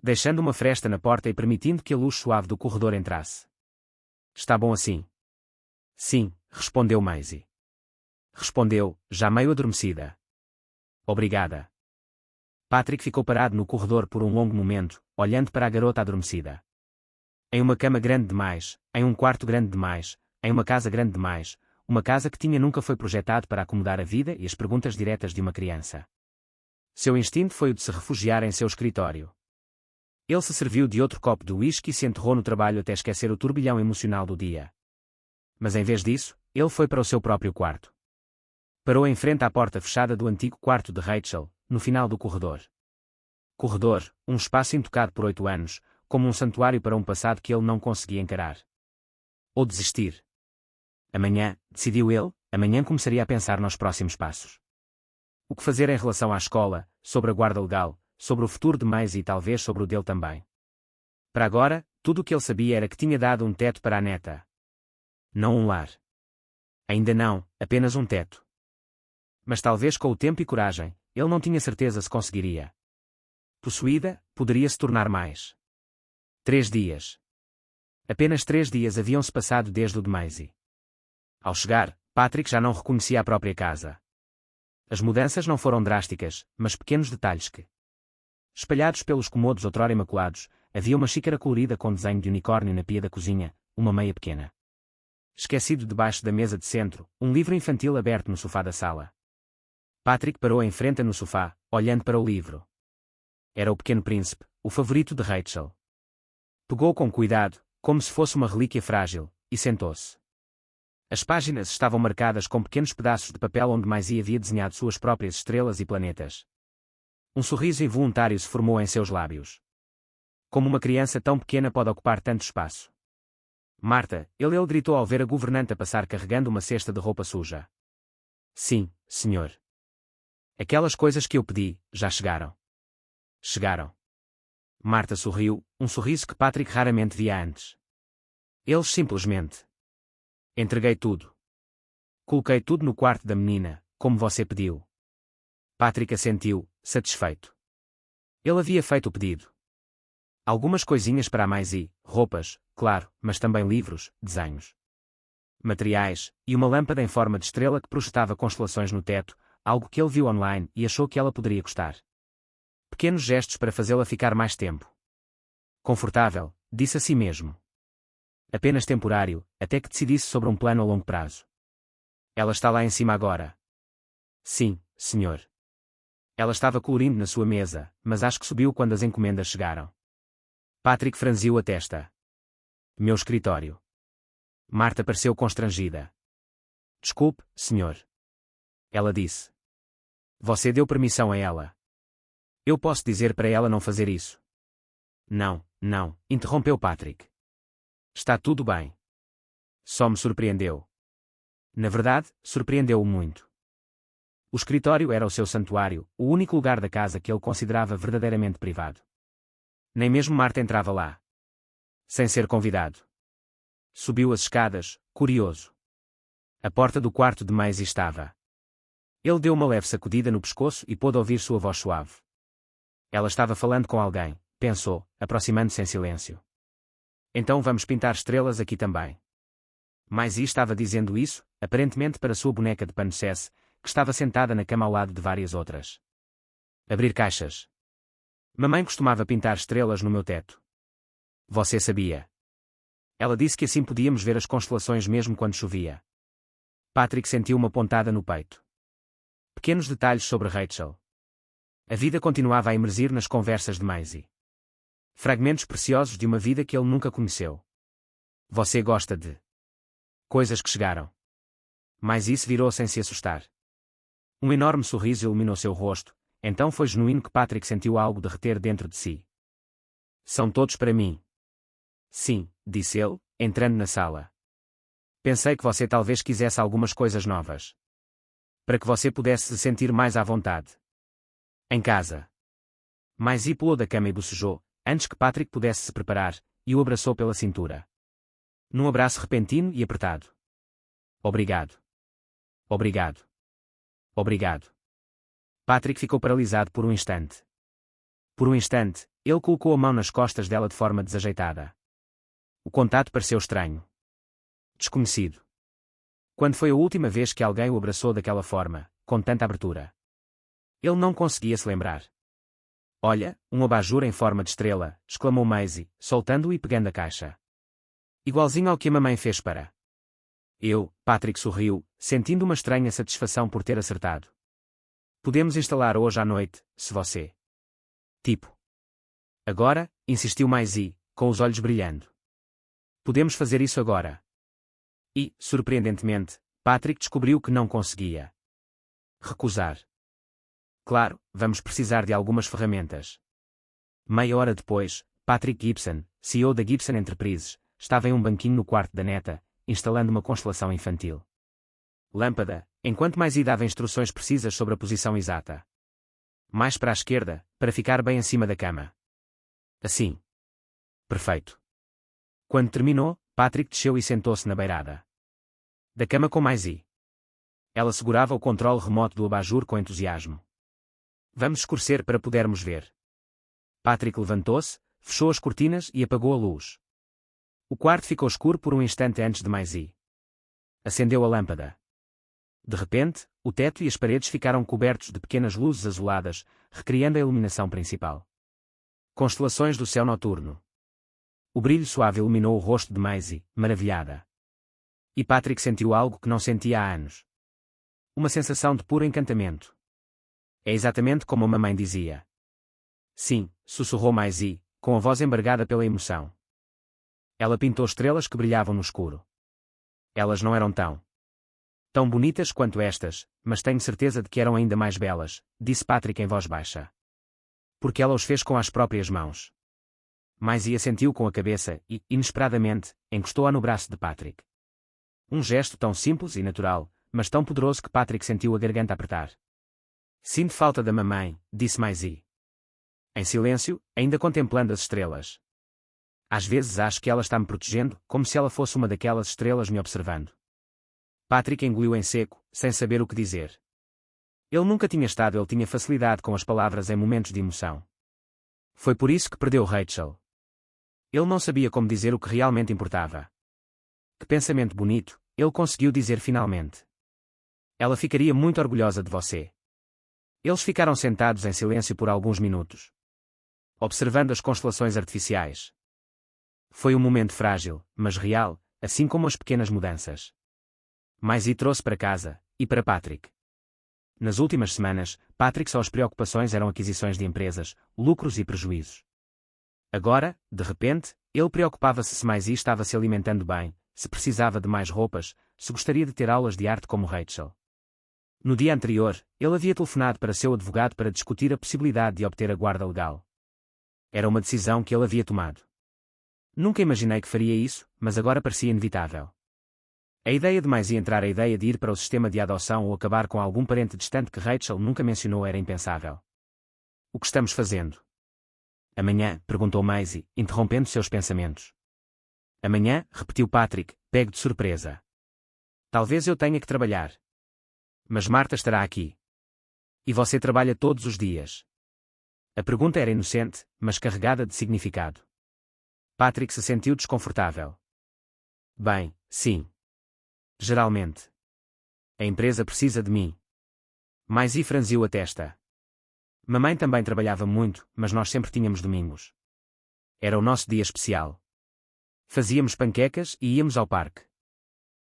A: Deixando uma fresta na porta e permitindo que a luz suave do corredor entrasse. Está bom assim? Sim, respondeu Maisie. Respondeu, já meio adormecida. Obrigada. Patrick ficou parado no corredor por um longo momento, olhando para a garota adormecida. Em uma cama grande demais, em um quarto grande demais, em uma casa grande demais, uma casa que nunca foi projetado para acomodar a vida e as perguntas diretas de uma criança. Seu instinto foi o de se refugiar em seu escritório. Ele se serviu de outro copo de uísque e se enterrou no trabalho até esquecer o turbilhão emocional do dia. Mas em vez disso, ele foi para o seu próprio quarto. Parou em frente à porta fechada do antigo quarto de Rachel, no final do corredor. Corredor, um espaço intocado por 8 anos, como um santuário para um passado que ele não conseguia encarar. Ou desistir. Amanhã, decidiu ele, amanhã começaria a pensar nos próximos passos. O que fazer em relação à escola, sobre a guarda legal, sobre o futuro de Maisie e talvez sobre o dele também. Para agora, tudo o que ele sabia era que tinha dado um teto para a neta. Não um lar. Ainda não, apenas um teto. Mas talvez com o tempo e coragem, ele não tinha certeza se conseguiria. Possuída, poderia se tornar mais. 3 dias. Apenas 3 dias haviam-se passado desde o de Maisie. Ao chegar, Patrick já não reconhecia a própria casa. As mudanças não foram drásticas, mas pequenos detalhes que, espalhados pelos comodos outrora imaculados, havia uma xícara colorida com desenho de unicórnio na pia da cozinha, uma meia pequena Esquecido debaixo da mesa de centro, um livro infantil aberto no sofá da sala. Patrick parou em frente no sofá, olhando para o livro. Era O Pequeno Príncipe, o favorito de Rachel. Pegou com cuidado, como se fosse uma relíquia frágil, e sentou-se. As páginas estavam marcadas com pequenos pedaços de papel onde Maisie havia desenhado suas próprias estrelas e planetas. Um sorriso involuntário se formou em seus lábios. Como uma criança tão pequena pode ocupar tanto espaço? Marta, ele gritou ao ver a governanta passar carregando uma cesta de roupa suja. Sim, senhor. Aquelas coisas que eu pedi, já chegaram. Chegaram. Marta sorriu, um sorriso que Patrick raramente via antes. Eles simplesmente. Entreguei tudo. Coloquei tudo no quarto da menina, como você pediu. Patrick assentiu, satisfeito. Ele havia feito o pedido. Algumas coisinhas para a Maisie, roupas, claro, mas também livros, desenhos. Materiais, e uma lâmpada em forma de estrela que projetava constelações no teto, algo que ele viu online e achou que ela poderia gostar. Pequenos gestos para fazê-la ficar mais tempo. Confortável, disse a si mesmo. Apenas temporário, até que decidisse sobre um plano a longo prazo. Ela está lá em cima agora. Sim, senhor. Ela estava colorindo na sua mesa, mas acho que subiu quando as encomendas chegaram. Patrick franziu a testa. Meu escritório. Marta pareceu constrangida. Desculpe, senhor. Ela disse. Você deu permissão a ela. Eu posso dizer para ela não fazer isso. Não, não, interrompeu Patrick. Está tudo bem. Só me surpreendeu. Na verdade, surpreendeu-o muito. O escritório era o seu santuário, o único lugar da casa que ele considerava verdadeiramente privado. Nem mesmo Marta entrava lá. Sem ser convidado. Subiu as escadas, curioso. A porta do quarto de Maisie estava. Ele deu uma leve sacudida no pescoço e pôde ouvir sua voz suave. Ela estava falando com alguém, pensou, aproximando-se em silêncio. Então vamos pintar estrelas aqui também. Maisie estava dizendo isso, aparentemente para sua boneca de pano-cesse, que estava sentada na cama ao lado de várias outras. Abrir caixas. Mamãe costumava pintar estrelas no meu teto. Você sabia? Ela disse que assim podíamos ver as constelações mesmo quando chovia. Patrick sentiu uma pontada no peito. Pequenos detalhes sobre Rachel. A vida continuava a emergir nas conversas de Maisie. Fragmentos preciosos de uma vida que ele nunca conheceu. Você gosta de coisas que chegaram. Maisie se virou sem se assustar. Um enorme sorriso iluminou seu rosto, então foi genuíno que Patrick sentiu algo derreter dentro de si. São todos para mim. Sim, disse ele, entrando na sala. Pensei que você talvez quisesse algumas coisas novas. Para que você pudesse se sentir mais à vontade. Em casa. Maisie pulou da cama e bocejou, antes que Patrick pudesse se preparar, e o abraçou pela cintura. Num abraço repentino e apertado. Obrigado. Obrigado. Obrigado. Patrick ficou paralisado por um instante. Por um instante, ele colocou a mão nas costas dela de forma desajeitada. O contato pareceu estranho. Desconhecido. Quando foi a última vez que alguém o abraçou daquela forma, com tanta abertura? Ele não conseguia se lembrar. Olha, um abajur em forma de estrela, exclamou Maisie, soltando-o e pegando a caixa. Igualzinho ao que a mamãe fez para. Patrick sorriu, sentindo uma estranha satisfação por ter acertado. Podemos instalar hoje à noite, se você. Tipo. Agora, insistiu Maisie, com os olhos brilhando. Podemos fazer isso agora. E, surpreendentemente, Patrick descobriu que não conseguia recusar. Claro, vamos precisar de algumas ferramentas. Meia hora depois, Patrick Gibson, CEO da Gibson Enterprises, estava em um banquinho no quarto da neta, instalando uma constelação infantil. Lâmpada, enquanto Maisie dava instruções precisas sobre a posição exata. Mais para a esquerda, para ficar bem acima da cama. Assim. Perfeito. Quando terminou, Patrick desceu e sentou-se na beirada da cama com Maisie. Ela segurava o controle remoto do abajur com entusiasmo. Vamos escurecer para podermos ver. Patrick levantou-se, fechou as cortinas e apagou a luz. O quarto ficou escuro por um instante antes de Maisie. Acendeu a lâmpada. De repente, o teto e as paredes ficaram cobertos de pequenas luzes azuladas, recriando a iluminação principal. Constelações do céu noturno. O brilho suave iluminou o rosto de Maisie, maravilhada. E Patrick sentiu algo que não sentia há anos. Uma sensação de puro encantamento. É exatamente como a mamãe dizia. Sim, sussurrou Maisie, com a voz embargada pela emoção. Ela pintou estrelas que brilhavam no escuro. Elas não eram tão bonitas quanto estas, mas tenho certeza de que eram ainda mais belas, disse Patrick em voz baixa. Porque ela os fez com as próprias mãos. Maisie assentiu com a cabeça e, inesperadamente, encostou-a no braço de Patrick. Um gesto tão simples e natural, mas tão poderoso que Patrick sentiu a garganta apertar. Sinto falta da mamãe, disse Maisie. Em silêncio, ainda contemplando as estrelas. Às vezes acho que ela está me protegendo, como se ela fosse uma daquelas estrelas me observando. Patrick engoliu em seco, sem saber o que dizer. Ele tinha facilidade com as palavras em momentos de emoção. Foi por isso que perdeu Rachel. Ele não sabia como dizer o que realmente importava. Que pensamento bonito, ele conseguiu dizer finalmente. Ela ficaria muito orgulhosa de você. Eles ficaram sentados em silêncio por alguns minutos, observando as constelações artificiais. Foi um momento frágil, mas real, assim como as pequenas mudanças. Maisie trouxe para casa, e para Patrick. Nas últimas semanas, Patrick só as preocupações eram aquisições de empresas, lucros e prejuízos. Agora, de repente, ele preocupava-se se Maisie estava se alimentando bem, se precisava de mais roupas, se gostaria de ter aulas de arte como Rachel. No dia anterior, ele havia telefonado para seu advogado para discutir a possibilidade de obter a guarda legal. Era uma decisão que ele havia tomado. Nunca imaginei que faria isso, mas agora parecia inevitável. A ideia de Maisie entrar a ideia de ir para o sistema de adoção ou acabar com algum parente distante que Rachel nunca mencionou era impensável. O que estamos fazendo? Amanhã, perguntou Maisie, interrompendo seus pensamentos. Amanhã, repetiu Patrick, pego de surpresa. Talvez eu tenha que trabalhar. Mas Marta estará aqui. E você trabalha todos os dias. A pergunta era inocente, mas carregada de significado. Patrick se sentiu desconfortável. Bem, sim. Geralmente. A empresa precisa de mim. Maisie franziu a testa. Mamãe também trabalhava muito, mas nós sempre tínhamos domingos. Era o nosso dia especial. Fazíamos panquecas e íamos ao parque.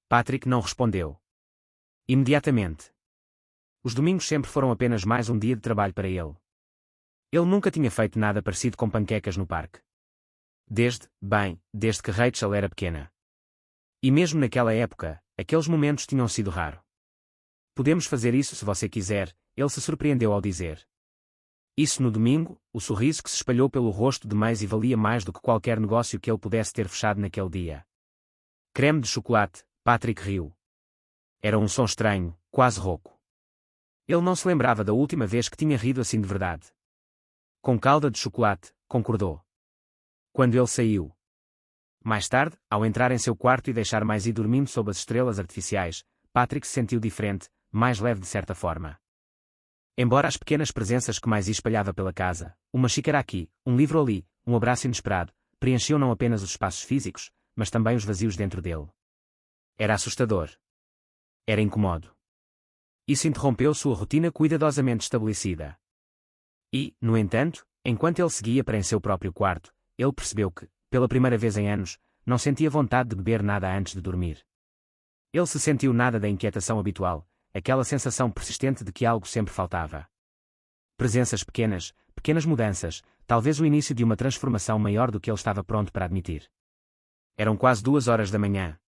A: Patrick não respondeu. Imediatamente. Os domingos sempre foram apenas mais um dia de trabalho para ele. Ele nunca tinha feito nada parecido com panquecas no parque. Desde que Rachel era pequena. E mesmo naquela época, aqueles momentos tinham sido raros. Podemos fazer isso se você quiser, ele se surpreendeu ao dizer. Isso no domingo, o sorriso que se espalhou pelo rosto de Maisie valia mais do que qualquer negócio que ele pudesse ter fechado naquele dia. Creme de chocolate, Patrick riu. Era um som estranho, quase rouco. Ele não se lembrava da última vez que tinha rido assim de verdade. Com calda de chocolate, concordou. Quando ele saiu. Mais tarde, ao entrar em seu quarto e deixar Maisie dormindo sob as estrelas artificiais, Patrick se sentiu diferente, mais leve de certa forma. Embora as pequenas presenças que Maisie espalhava pela casa, uma xícara aqui, um livro ali, um abraço inesperado, preenchiam não apenas os espaços físicos, mas também os vazios dentro dele. Era assustador. Era incômodo. Isso interrompeu sua rotina cuidadosamente estabelecida. E, no entanto, enquanto ele seguia para em seu próprio quarto, ele percebeu que, pela primeira vez em anos, não sentia vontade de beber nada antes de dormir. Ele se sentiu nada da inquietação habitual, aquela sensação persistente de que algo sempre faltava. Presenças pequenas mudanças, talvez o início de uma transformação maior do que ele estava pronto para admitir. Eram quase 2 horas da manhã.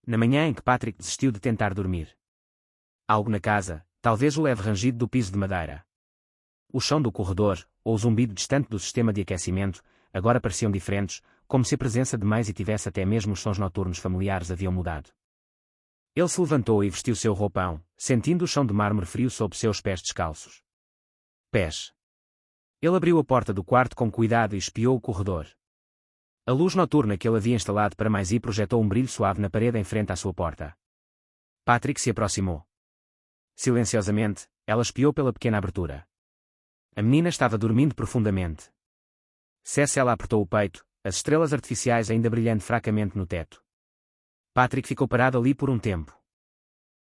A: Na manhã em que Patrick desistiu de tentar dormir. Algo na casa, talvez o leve rangido do piso de madeira. O chão do corredor, ou o zumbido distante do sistema de aquecimento, agora pareciam diferentes, como se a presença de Maisie tivesse até mesmo os sons noturnos familiares haviam mudado. Ele se levantou e vestiu seu roupão, sentindo o chão de mármore frio sob seus pés descalços. Pés. Ele abriu a porta do quarto com cuidado e espiou o corredor. A luz noturna que ele havia instalado para Maisie projetou um brilho suave na parede em frente à sua porta. Patrick se aproximou. Silenciosamente, ela espiou pela pequena abertura. A menina estava dormindo profundamente. Cecil apertou o peito, as estrelas artificiais ainda brilhando fracamente no teto. Patrick ficou parado ali por um tempo.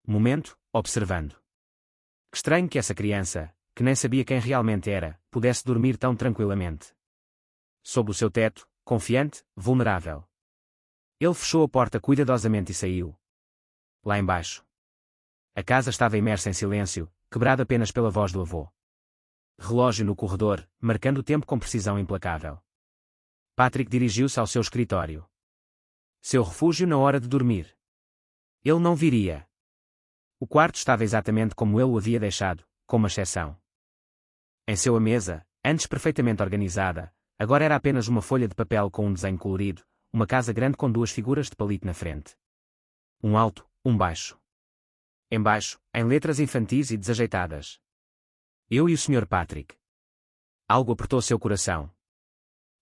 A: Momento, observando. Que estranho que essa criança, que nem sabia quem realmente era, pudesse dormir tão tranquilamente. Sob o seu teto, confiante, vulnerável. Ele fechou a porta cuidadosamente e saiu, Lá embaixo. A casa estava imersa em silêncio, quebrada apenas pela voz do avô. Relógio no corredor, marcando o tempo com precisão implacável. Patrick dirigiu-se ao seu escritório. Seu refúgio na hora de dormir. Ele não viria. O quarto estava exatamente como ele o havia deixado, com uma exceção. Em sua mesa, antes perfeitamente organizada, agora era apenas uma folha de papel com um desenho colorido, uma casa grande com duas figuras de palito na frente. Um alto, um baixo. Embaixo, em letras infantis e desajeitadas. Eu e o Sr. Patrick. Algo apertou seu coração.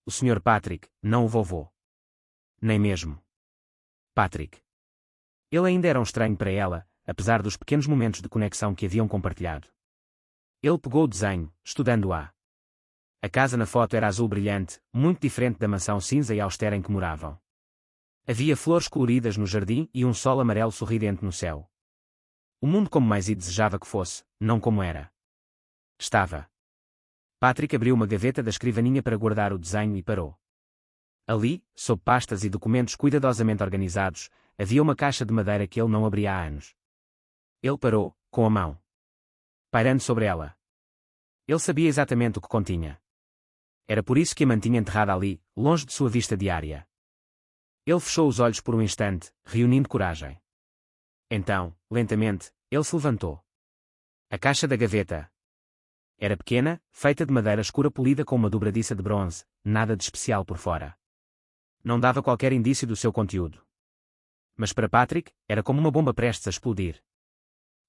A: O Sr. Patrick, não o vovô. Nem mesmo. Patrick. Ele ainda era um estranho para ela, apesar dos pequenos momentos de conexão que haviam compartilhado. Ele pegou o desenho, estudando-a. A casa na foto era azul brilhante, muito diferente da mansão cinza e austera em que moravam. Havia flores coloridas no jardim e um sol amarelo sorridente no céu. O mundo como Maisie desejava que fosse, não como era. Estava. Patrick abriu uma gaveta da escrivaninha para guardar o desenho e parou. Ali, sob pastas e documentos cuidadosamente organizados, havia uma caixa de madeira que ele não abria há anos. Ele parou, com a mão pairando sobre ela. Ele sabia exatamente o que continha. Era por isso que a mantinha enterrada ali, longe de sua vista diária. Ele fechou os olhos por um instante, reunindo coragem. Então, lentamente, ele se levantou. A caixa da gaveta era pequena, feita de madeira escura polida com uma dobradiça de bronze, nada de especial por fora. Não dava qualquer indício do seu conteúdo. Mas para Patrick, era como uma bomba prestes a explodir.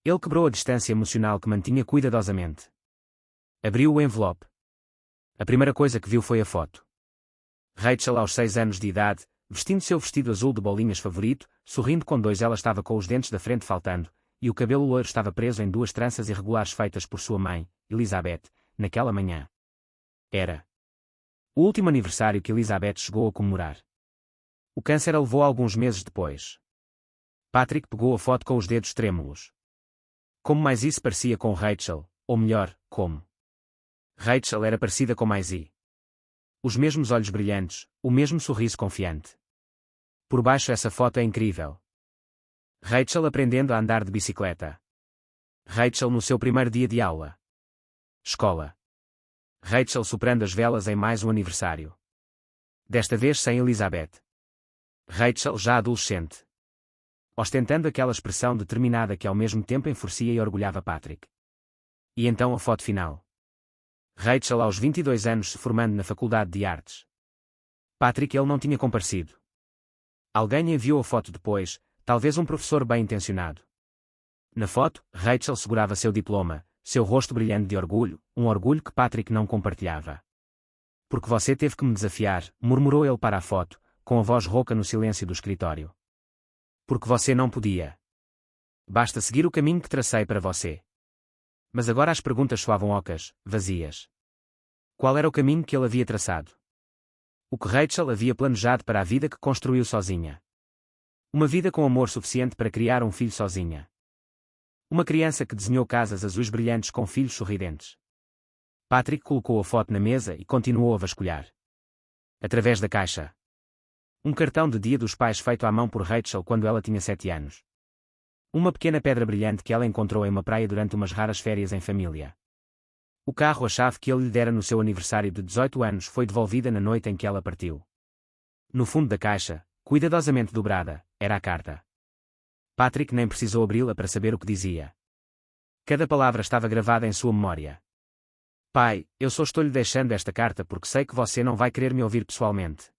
A: Ele quebrou a distância emocional que mantinha cuidadosamente. Abriu o envelope. A primeira coisa que viu foi a foto. Rachel aos 6 anos de idade, vestindo seu vestido azul de bolinhas favorito, sorrindo quando ela estava com os dentes da frente faltando, e o cabelo loiro estava preso em duas tranças irregulares feitas por sua mãe, Elizabeth, naquela manhã. Era o último aniversário que Elizabeth chegou a comemorar. O câncer a levou alguns meses depois. Patrick pegou a foto com os dedos trêmulos. Como Maisie se parecia com Rachel, ou melhor, como Rachel era parecida com Maisie. Os mesmos olhos brilhantes, o mesmo sorriso confiante. Por baixo essa foto é incrível. Rachel aprendendo a andar de bicicleta. Rachel no seu primeiro dia de aula. Escola. Rachel soprando as velas em mais um aniversário. Desta vez sem Elizabeth. Rachel já adolescente. Ostentando aquela expressão determinada que ao mesmo tempo enfurecia e orgulhava Patrick. E então a foto final. Rachel aos 22 anos se formando na Faculdade de Artes. Patrick ele não tinha comparecido. Alguém enviou a foto depois, talvez um professor bem-intencionado. Na foto, Rachel segurava seu diploma, seu rosto brilhante de orgulho, um orgulho que Patrick não compartilhava. Porque você teve que me desafiar, murmurou ele para a foto, com a voz rouca no silêncio do escritório. Porque você não podia. Basta seguir o caminho que tracei para você. Mas agora as perguntas soavam ocas, vazias. Qual era o caminho que ele havia traçado? O que Rachel havia planejado para a vida que construiu sozinha? Uma vida com amor suficiente para criar um filho sozinha. Uma criança que desenhou casas azuis brilhantes com filhos sorridentes. Patrick colocou a foto na mesa e continuou a vasculhar. Através da caixa. Um cartão de dia dos pais feito à mão por Rachel quando ela tinha 7 anos. Uma pequena pedra brilhante que ela encontrou em uma praia durante umas raras férias em família. O carro, a chave que ele lhe dera no seu aniversário de 18 anos foi devolvida na noite em que ela partiu. No fundo da caixa, cuidadosamente dobrada, era a carta. Patrick nem precisou abri-la para saber o que dizia. Cada palavra estava gravada em sua memória. Pai, eu só estou lhe deixando esta carta porque sei que você não vai querer me ouvir pessoalmente.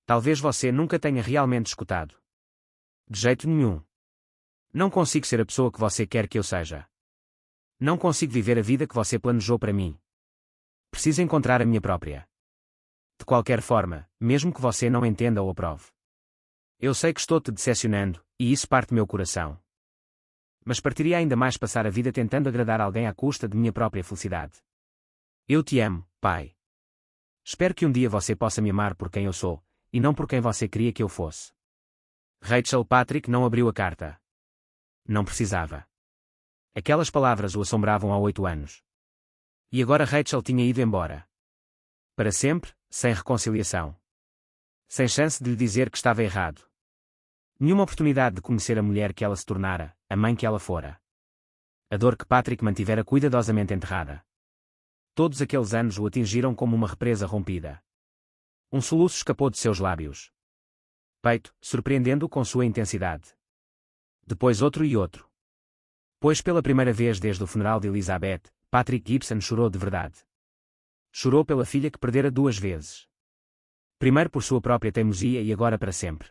A: Talvez você nunca tenha realmente escutado. De jeito nenhum. Não consigo ser a pessoa que você quer que eu seja. Não consigo viver a vida que você planejou para mim. Preciso encontrar a minha própria. De qualquer forma, mesmo que você não entenda ou aprove. Eu sei que estou te decepcionando, e isso parte meu coração. Mas partiria ainda mais passar a vida tentando agradar alguém à custa de minha própria felicidade. Eu te amo, pai. Espero que um dia você possa me amar por quem eu sou, e não por quem você queria que eu fosse. Rachel Patrick não abriu a carta. Não precisava. Aquelas palavras o assombravam há 8 anos. E agora Rachel tinha ido embora. Para sempre, sem reconciliação. Sem chance de lhe dizer que estava errado. Nenhuma oportunidade de conhecer a mulher que ela se tornara, a mãe que ela fora. A dor que Patrick mantivera cuidadosamente enterrada. Todos aqueles anos o atingiram como uma represa rompida. Um soluço escapou de seus lábios. Peito, surpreendendo-o com sua intensidade. Depois outro e outro. Pois pela primeira vez desde o funeral de Elizabeth, Patrick Gibson chorou de verdade. Chorou pela filha que perdera 2 vezes. Primeiro por sua própria teimosia e agora para sempre.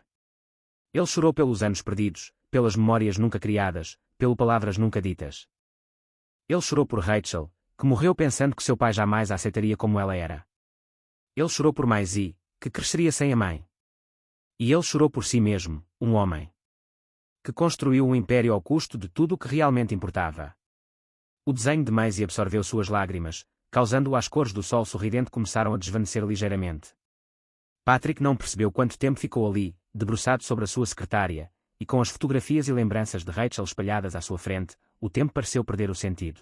A: Ele chorou pelos anos perdidos, pelas memórias nunca criadas, pelas palavras nunca ditas. Ele chorou por Rachel, que morreu pensando que seu pai jamais a aceitaria como ela era. Ele chorou por Maisie, que cresceria sem a mãe. E ele chorou por si mesmo, um homem que construiu um império ao custo de tudo o que realmente importava. O desenho de Maisie absorveu suas lágrimas, causando as cores do sol sorridente começaram a desvanecer ligeiramente. Patrick não percebeu quanto tempo ficou ali, debruçado sobre a sua secretária, e com as fotografias e lembranças de Rachel espalhadas à sua frente, o tempo pareceu perder o sentido.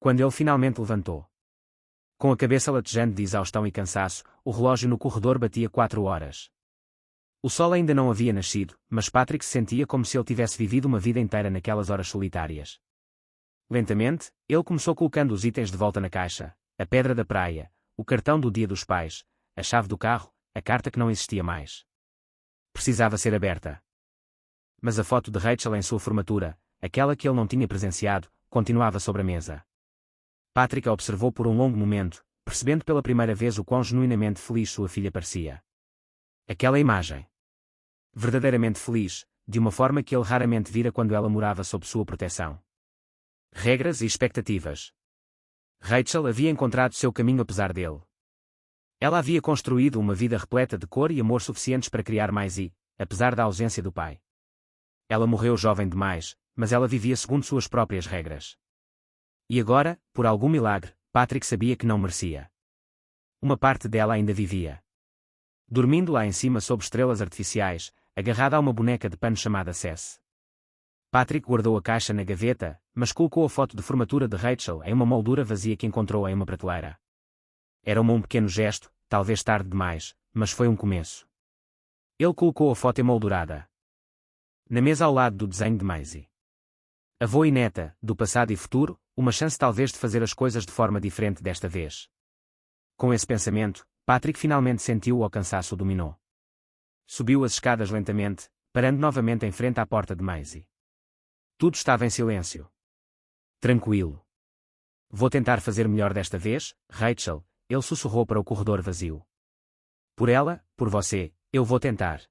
A: Quando ele finalmente levantou, com a cabeça latejante de exaustão e cansaço, o relógio no corredor batia 4 horas. O sol ainda não havia nascido, mas Patrick se sentia como se ele tivesse vivido uma vida inteira naquelas horas solitárias. Lentamente, ele começou colocando os itens de volta na caixa, a pedra da praia, o cartão do Dia dos Pais, a chave do carro, a carta que não existia mais. Precisava ser aberta. Mas a foto de Rachel em sua formatura, aquela que ele não tinha presenciado, continuava sobre a mesa. Patrick a observou por um longo momento, percebendo pela primeira vez o quão genuinamente feliz sua filha parecia. Aquela imagem. Verdadeiramente feliz, de uma forma que ele raramente vira quando ela morava sob sua proteção. Regras e expectativas. Rachel havia encontrado seu caminho apesar dele. Ela havia construído uma vida repleta de cor e amor suficientes para criar Maisie, apesar da ausência do pai. Ela morreu jovem demais, mas ela vivia segundo suas próprias regras. E agora, por algum milagre, Patrick sabia que não merecia. Uma parte dela ainda vivia. Dormindo lá em cima sob estrelas artificiais, agarrada a uma boneca de pano chamada Cess. Patrick guardou a caixa na gaveta, mas colocou a foto de formatura de Rachel em uma moldura vazia que encontrou em uma prateleira. Era um pequeno gesto, talvez tarde demais, mas foi um começo. Ele colocou a foto emoldurada na mesa ao lado do desenho de Maisie. Avô e neta, do passado e futuro, uma chance talvez de fazer as coisas de forma diferente desta vez. Com esse pensamento, Patrick finalmente sentiu o cansaço o dominou. Subiu as escadas lentamente, parando novamente em frente à porta de Maisie. Tudo estava em silêncio. Tranquilo. Vou tentar fazer melhor desta vez, Rachel, ele sussurrou para o corredor vazio. Por ela, por você, eu vou tentar.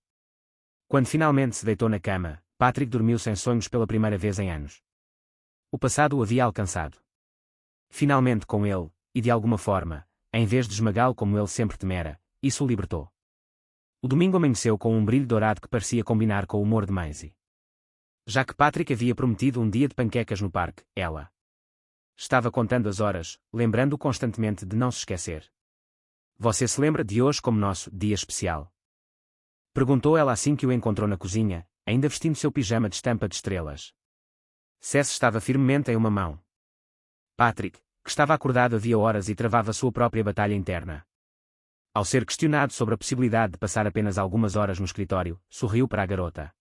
A: Quando finalmente se deitou na cama, Patrick dormiu sem sonhos pela primeira vez em anos. O passado o havia alcançado. Finalmente com ele, e de alguma forma, em vez de esmagá-lo como ele sempre temera, isso o libertou. O domingo amanheceu com um brilho dourado que parecia combinar com o humor de Maisie. Já que Patrick havia prometido um dia de panquecas no parque, ela estava contando as horas, lembrando-o constantemente de não se esquecer. Você se lembra de hoje como nosso dia especial? Perguntou ela assim que o encontrou na cozinha, ainda vestindo seu pijama de estampa de estrelas. Cess estava firmemente em uma mão. Patrick, que estava acordado havia horas e travava sua própria batalha interna. Ao ser questionado sobre a possibilidade de passar apenas algumas horas no escritório, sorriu para a garota.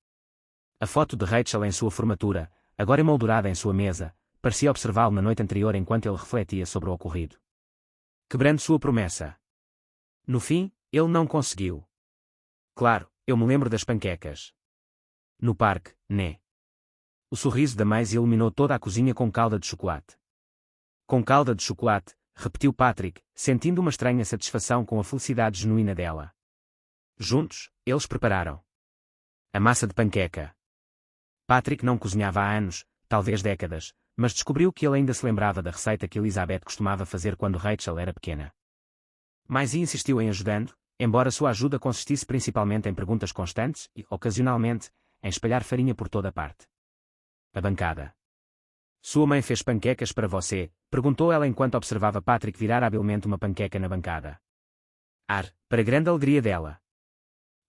A: A foto de Rachel em sua formatura, agora emoldurada em sua mesa, parecia observá-lo na noite anterior enquanto ele refletia sobre o ocorrido. Quebrando sua promessa. No fim, ele não conseguiu. Claro, eu me lembro das panquecas. No parque, né? O sorriso da Maisie iluminou toda a cozinha com calda de chocolate. Com calda de chocolate, repetiu Patrick, sentindo uma estranha satisfação com a felicidade genuína dela. Juntos, eles prepararam a massa de panqueca. Patrick não cozinhava há anos, talvez décadas, mas descobriu que ele ainda se lembrava da receita que Elizabeth costumava fazer quando Rachel era pequena. Maisie insistiu em ajudando, embora sua ajuda consistisse principalmente em perguntas constantes e, ocasionalmente, em espalhar farinha por toda a parte. A bancada. Sua mãe fez panquecas para você? Perguntou ela enquanto observava Patrick virar habilmente uma panqueca na bancada. Para grande alegria dela.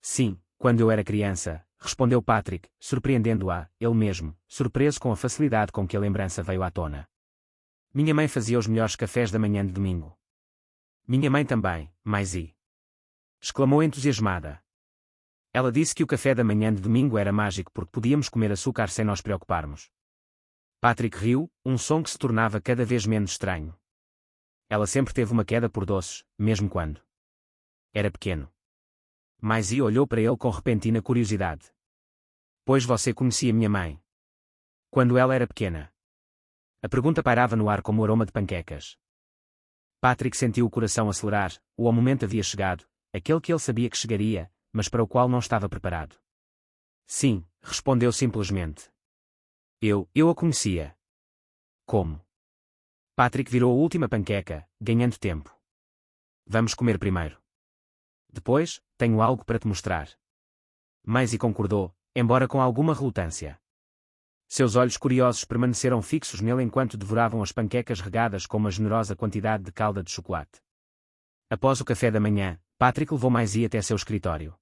A: Sim, quando eu era criança, respondeu Patrick, surpreendendo-a, ele mesmo, surpreso com a facilidade com que a lembrança veio à tona. Minha mãe fazia os melhores cafés da manhã de domingo. Minha mãe também, Maisie. Exclamou entusiasmada. Ela disse que o café da manhã de domingo era mágico porque podíamos comer açúcar sem nos preocuparmos. Patrick riu, um som que se tornava cada vez menos estranho. Ela sempre teve uma queda por doces, mesmo quando era pequeno. Maisie olhou para ele com repentina curiosidade. Pois você conhecia minha mãe? Quando ela era pequena? A pergunta pairava no ar como o aroma de panquecas. Patrick sentiu o coração acelerar, o momento havia chegado, aquele que ele sabia que chegaria, mas para o qual não estava preparado. Sim, respondeu simplesmente. Eu a conhecia. Como? Patrick virou a última panqueca, ganhando tempo. Vamos comer primeiro. Depois, tenho algo para te mostrar. Maisie concordou, embora com alguma relutância. Seus olhos curiosos permaneceram fixos nele enquanto devoravam as panquecas regadas com uma generosa quantidade de calda de chocolate. Após o café da manhã, Patrick levou Maisie até seu escritório.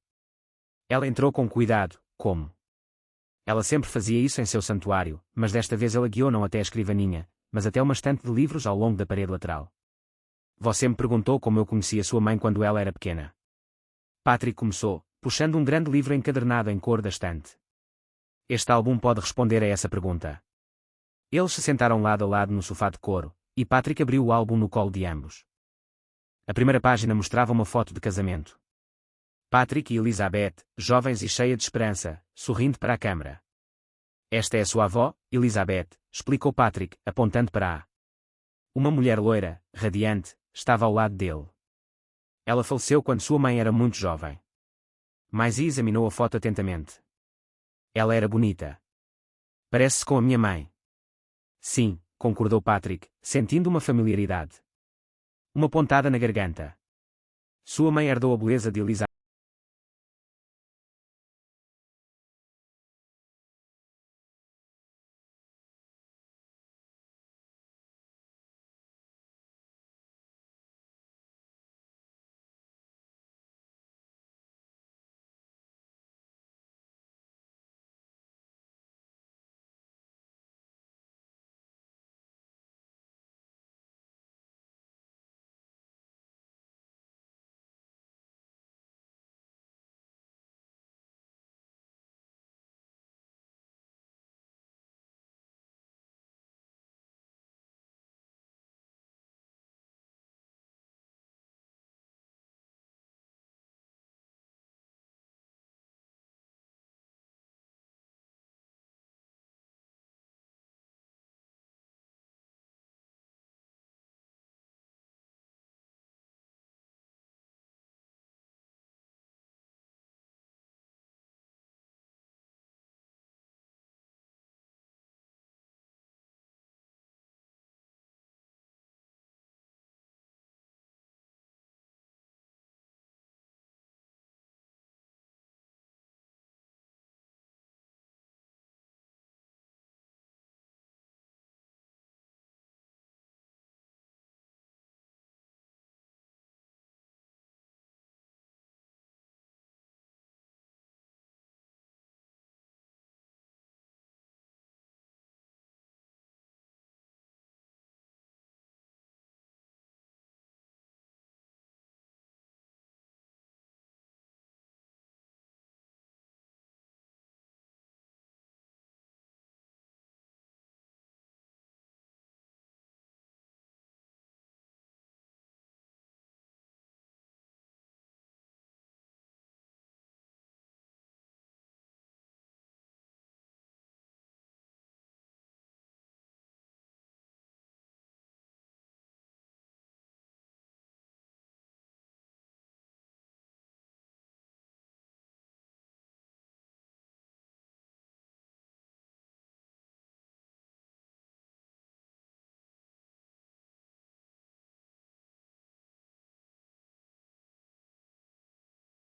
A: Ela entrou com cuidado, como ela sempre fazia isso em seu santuário, mas desta vez ele a guiou não até a escrivaninha, mas até uma estante de livros ao longo da parede lateral. Você me perguntou como eu conhecia sua mãe quando ela era pequena. Patrick começou, puxando um grande livro encadernado em cor da estante. Este álbum pode responder a essa pergunta. Eles se sentaram lado a lado no sofá de couro, e Patrick abriu o álbum no colo de ambos. A primeira página mostrava uma foto de casamento. Patrick e Elizabeth, jovens e cheia de esperança, sorrindo para a câmara. Esta é a sua avó, Elizabeth, explicou Patrick, apontando para a. Uma mulher loira, radiante, estava ao lado dele. Ela faleceu quando sua mãe era muito jovem. Maisie examinou a foto atentamente. Ela era bonita. Parece-se com a minha mãe. Sim, concordou Patrick, sentindo uma familiaridade. Uma pontada na garganta. Sua mãe herdou a beleza de Elizabeth.